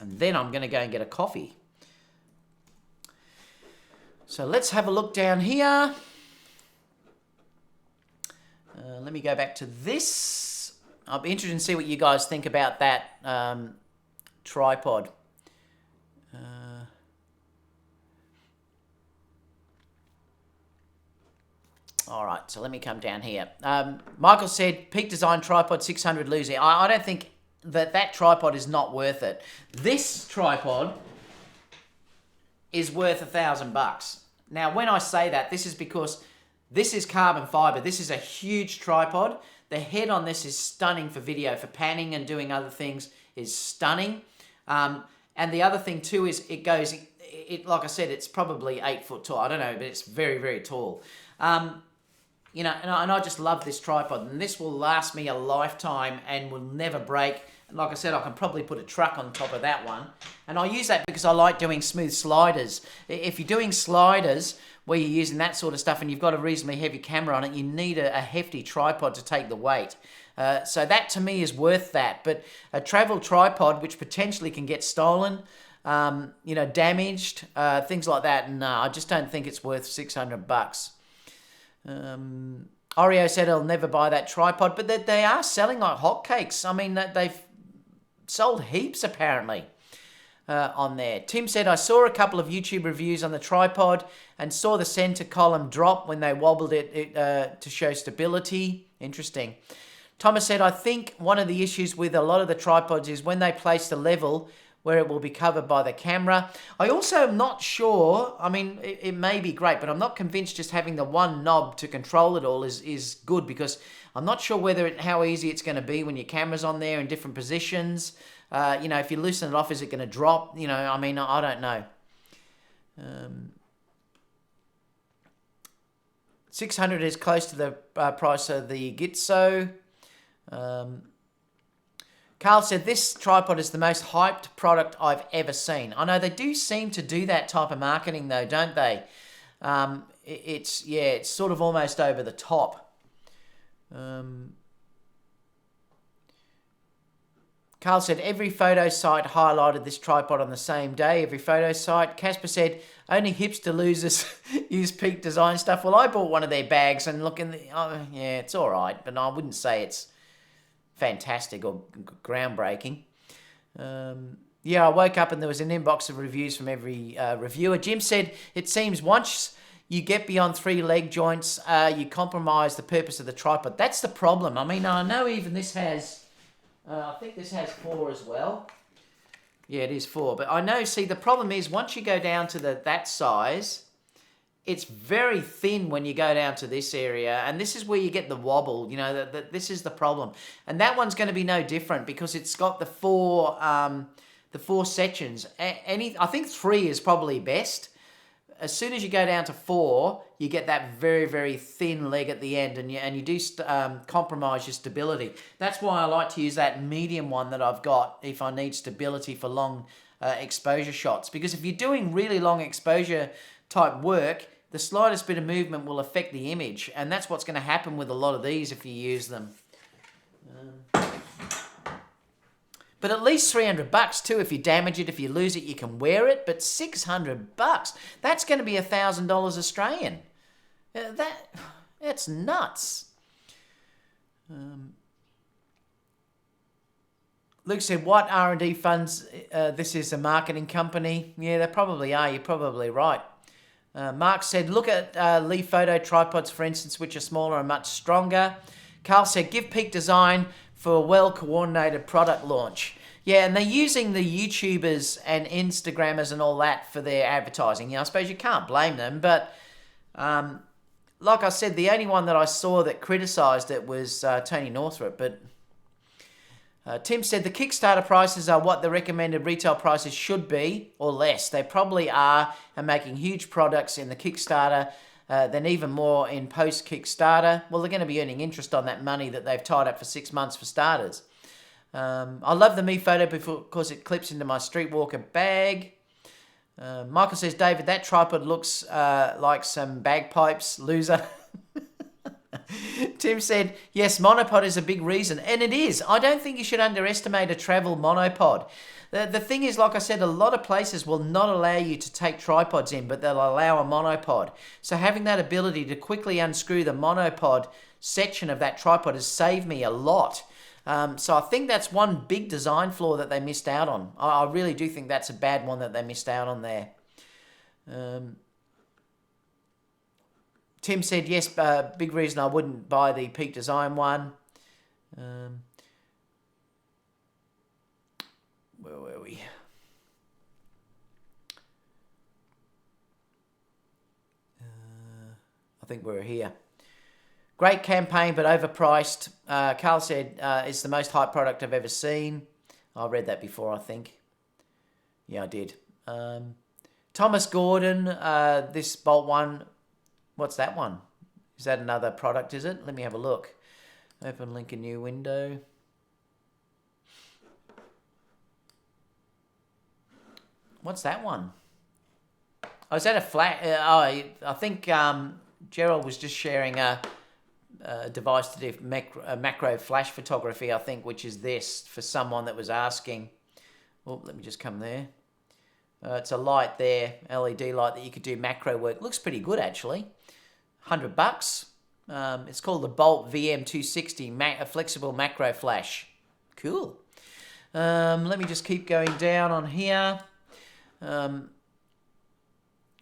[SPEAKER 1] And then I'm going to go and get a coffee. So let's have a look down here. Let me go back to this. I'll be interested to see what you guys think about that tripod. All right, so let me come down here. Michael said, Peak Design Tripod 600 Lucy. I don't think that tripod is not worth it. This tripod is worth $1,000. Now, when I say that, this is because this is carbon fiber. This is a huge tripod. The head on this is stunning for video, for panning and doing other things is stunning. And the other thing too is it goes, like I said, it's probably 8 foot tall. I don't know, but it's very, very tall. You know, and I just love this tripod, and this will last me a lifetime and will never break. And like I said, I can probably put a truck on top of that one. And I use that because I like doing smooth sliders. If you're doing sliders where you're using that sort of stuff and you've got a reasonably heavy camera on it, you need a hefty tripod to take the weight. So that to me is worth that. But a travel tripod, which potentially can get stolen, you know, damaged, things like that, no, I just don't think it's worth $600. Oreo said he'll never buy that tripod, but they are selling like hotcakes. I mean, they've sold heaps apparently on there. Tim said, I saw a couple of YouTube reviews on the tripod and saw the center column drop when they wobbled it to show stability. Interesting. Thomas said, I think one of the issues with a lot of the tripods is when they place the level where it will be covered by the camera. I also am not sure, I mean, it may be great, but I'm not convinced just having the one knob to control it all is good, because I'm not sure how easy it's going to be when your camera's on there in different positions. You know, if you loosen it off, is it going to drop? You know, I mean, I don't know. 600 is close to the price of the Gitso. Carl said, this tripod is the most hyped product I've ever seen. I know they do seem to do that type of marketing though, don't they? It's sort of almost over the top. Carl said, every photo site highlighted this tripod on the same day, every photo site. Casper said, only hipster losers use Peak Design stuff. Well, I bought one of their bags and yeah, it's all right, but I wouldn't say it's fantastic or groundbreaking. Yeah, I woke up and there was an inbox of reviews from every reviewer. Jim said, it seems once you get beyond 3 leg joints, you compromise the purpose of the tripod. That's the problem. I mean, I know even this has, I think this has 4 as well. Yeah, it is 4. But I know, see, the problem is once you go down to that size, it's very thin when you go down to this area. And this is where you get the wobble, you know, this is the problem. And that one's going to be no different because it's got the 4 sections. I think 3 is probably best. As soon as you go down to 4, you get that very, very thin leg at the end, and you do compromise your stability. That's why I like to use that medium one that I've got if I need stability for long exposure shots. Because if you're doing really long exposure type work, the slightest bit of movement will affect the image, and that's what's going to happen with a lot of these if you use them. But at least $300 too. If you damage it, if you lose it, you can wear it. But $600, that's going to be $1,000 Australian. That's nuts. Luke said, "What R&D funds? This is a marketing company." Yeah, they probably are. You're probably right. Mark said, "Look at Lee Photo tripods, for instance, which are smaller and much stronger." Carl said, "Give Peak Design for a well-coordinated product launch." Yeah, and they're using the YouTubers and Instagrammers and all that for their advertising. You know, I suppose you can't blame them, but like I said, the only one that I saw that criticised it was Tony Northrup. But Tim said the Kickstarter prices are what the recommended retail prices should be, or less. They probably are, and making huge products in the Kickstarter, then even more in post-Kickstarter. Well, they're going to be earning interest on that money that they've tied up for 6 months for starters. I love the Mi Photo because it clips into my Streetwalker bag. Michael says, "David, that tripod looks like some bagpipes, loser." Tim said, "Yes, monopod is a big reason," and it is. I don't think you should underestimate a travel monopod. The thing is, like I said, a lot of places will not allow you to take tripods in, but they'll allow a monopod. So having that ability to quickly unscrew the monopod section of that tripod has saved me a lot. So I think that's one big design flaw that they missed out on. I really do think that's a bad one that they missed out on there. Tim said, "Yes, big reason I wouldn't buy the Peak Design one." Where were we? I think we're here. "Great campaign, but overpriced." Carl said, "It's the most hyped product I've ever seen." I read that before, I think. Yeah, I did. Thomas Gordon, this Bolt one, what's that one? Is that another product, is it? Let me have a look. Open link a new window. What's that one? Oh, is that a flat? I think Gerald was just sharing a device to do macro flash photography, I think, which is this, for someone that was asking. Oh, let me just come there. It's a light there, LED light that you could do macro work. Looks pretty good, actually. $100. It's called the Bolt VM260, a flexible macro flash. Cool. Let me just keep going down on here.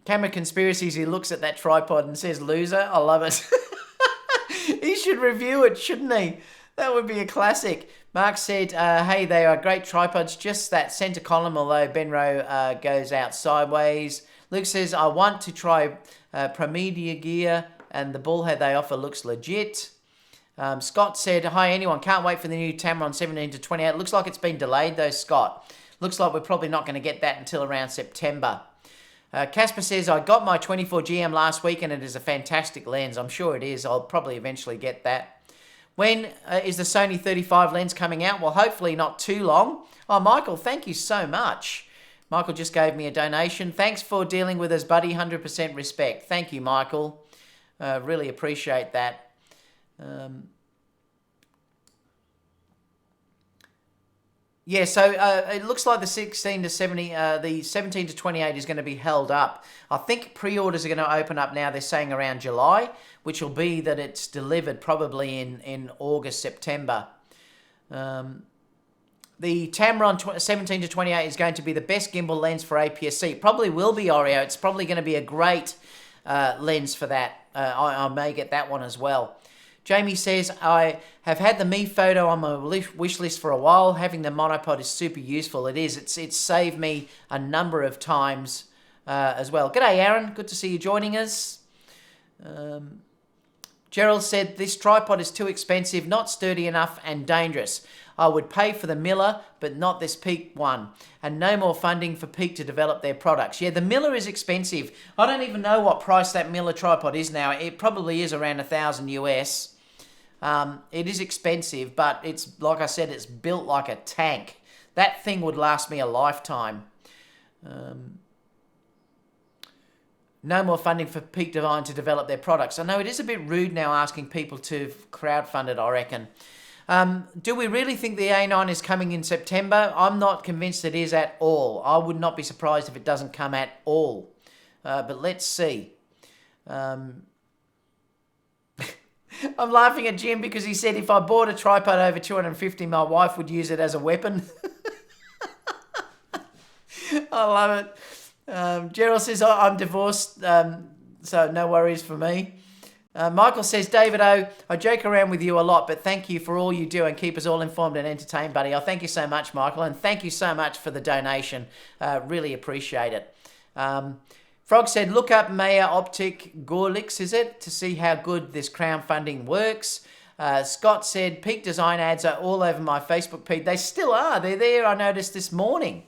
[SPEAKER 1] Camera Conspiracies, he looks at that tripod and says, "Loser." I love it. He should review it, shouldn't he? That would be a classic. Mark said, "Hey, they are great tripods, just that center column, although Benro goes out sideways." Luke says, "I want to try Promedia gear, and the bullhead they offer looks legit." Scott said, "Hi, anyone, can't wait for the new Tamron 17 to 28. Looks like it's been delayed though, Scott. Looks like we're probably not going to get that until around September." Casper says, "I got my 24GM last week and it is a fantastic lens." I'm sure it is. I'll probably eventually get that. When is the Sony 35 lens coming out? Well, hopefully not too long. Oh, Michael, thank you so much. Michael just gave me a donation. Thanks for dealing with us, buddy. 100% respect. Thank you, Michael. Really appreciate that. Yeah, so it looks like the 16 to 70, the 17 to 28 is going to be held up. I think pre-orders are going to open up now. They're saying around July, which will be that it's delivered probably in August, September. The Tamron 17 to 28 is going to be the best gimbal lens for APS-C. Probably will be, Oreo. It's probably going to be a great lens for that. I may get that one as well. Jamie says, I have had the Me Photo on my wish list for a while. Having the monopod is super useful. It is. It's saved me a number of times as well. G'day, Aaron. Good to see you joining us. Gerald said, this tripod is too expensive, not sturdy enough and dangerous. I would pay for the Miller, but not this Peak one. And no more funding for Peak to develop their products. Yeah, the Miller is expensive. I don't even know what price that Miller tripod is now. It probably is around $1,000 US. It is expensive, but it's, like I said, it's built like a tank. That thing would last me a lifetime. No more funding for Peak Design to develop their products. I know it is a bit rude now asking people to crowdfund it, I reckon. Do we really think the A9 is coming in September? I'm not convinced it is at all. I would not be surprised if it doesn't come at all. But let's see. I'm laughing at Jim because he said if I bought a tripod over 250, my wife would use it as a weapon. I love it. Gerald says, I'm divorced, so no worries for me. Michael says, David O, I joke around with you a lot, but thank you for all you do and keep us all informed and entertained, buddy. Oh, thank you so much, Michael, and thank you so much for the donation. Really appreciate it. Frog said, look up Maya Optic Gorlix, is it, to see how good this crowdfunding works. Scott said, Peak Design ads are all over my Facebook feed. They still are. They're there, I noticed this morning.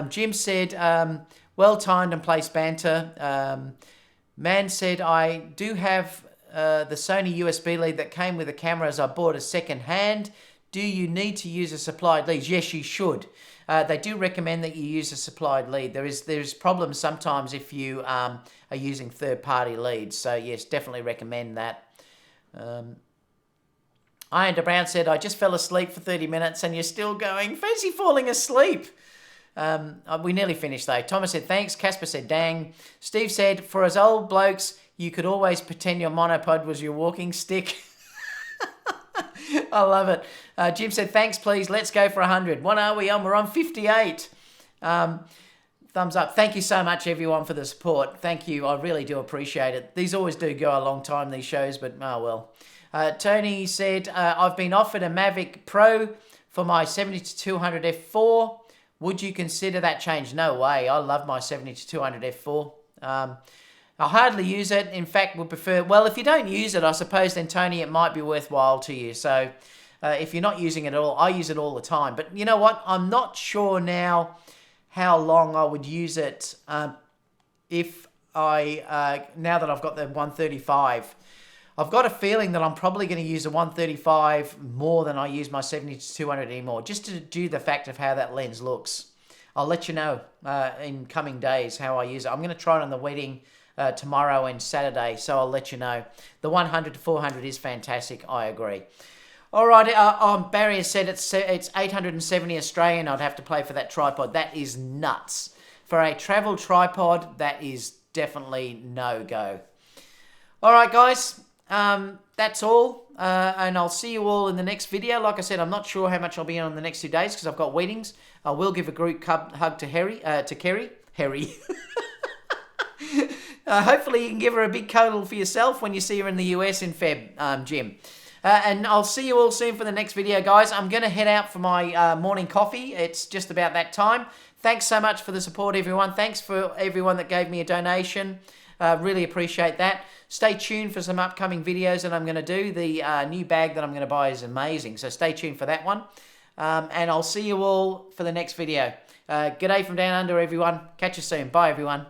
[SPEAKER 1] Jim said, well-timed and placed banter. Man said, I do have the Sony USB lead that came with the cameras I bought as second hand. Do you need to use a supplied lead? Yes, you should. They do recommend that you use a supplied lead. There's problems sometimes if you are using third-party leads. So, yes, definitely recommend that. Iron to Brown said, I just fell asleep for 30 minutes and you're still going. Fancy falling asleep. We nearly finished though. Thomas said, thanks. Casper said, dang. Steve said, for us old blokes, you could always pretend your monopod was your walking stick. I love it. Jim said, thanks, please. Let's go for 100. What are we on? We're on 58. Thumbs up. Thank you so much, everyone, for the support. Thank you. I really do appreciate it. These always do go a long time, these shows, but oh well. Tony said, I've been offered a Mavic Pro for my 70-200 f4. Would you consider that change? No way. I love my 70-200 f4. I hardly use it. In fact, would prefer... Well, if you don't use it, I suppose then, Tony, it might be worthwhile to you. So if you're not using it at all, I use it all the time. But you know what? I'm not sure now how long I would use it if I... now that I've got the 135... I've got a feeling that I'm probably going to use a 135 more than I use my 70-200 anymore, just to do the fact of how that lens looks. I'll let you know in coming days how I use it. I'm going to try it on the wedding tomorrow and Saturday, so I'll let you know. The 100-400 is fantastic, I agree. All right, Barry has said it's 870 Australian. I'd have to pay for that tripod. That is nuts. For a travel tripod, that is definitely no-go. All right, guys. That's all, and I'll see you all in the next video. Like I said, I'm not sure how much I'll be on the next 2 days because I've got weddings. I will give a group hug to Kerry. Hopefully you can give her a big cuddle for yourself when you see her in the US in Feb, Jim. And I'll see you all soon for the next video, guys. I'm going to head out for my morning coffee. It's just about that time. Thanks so much for the support, everyone. Thanks for everyone that gave me a donation. Really appreciate that. Stay tuned for some upcoming videos that I'm going to do. The new bag that I'm going to buy is amazing, so stay tuned for that one. And I'll see you all for the next video. G'day from down under, everyone. Catch you soon. Bye, everyone.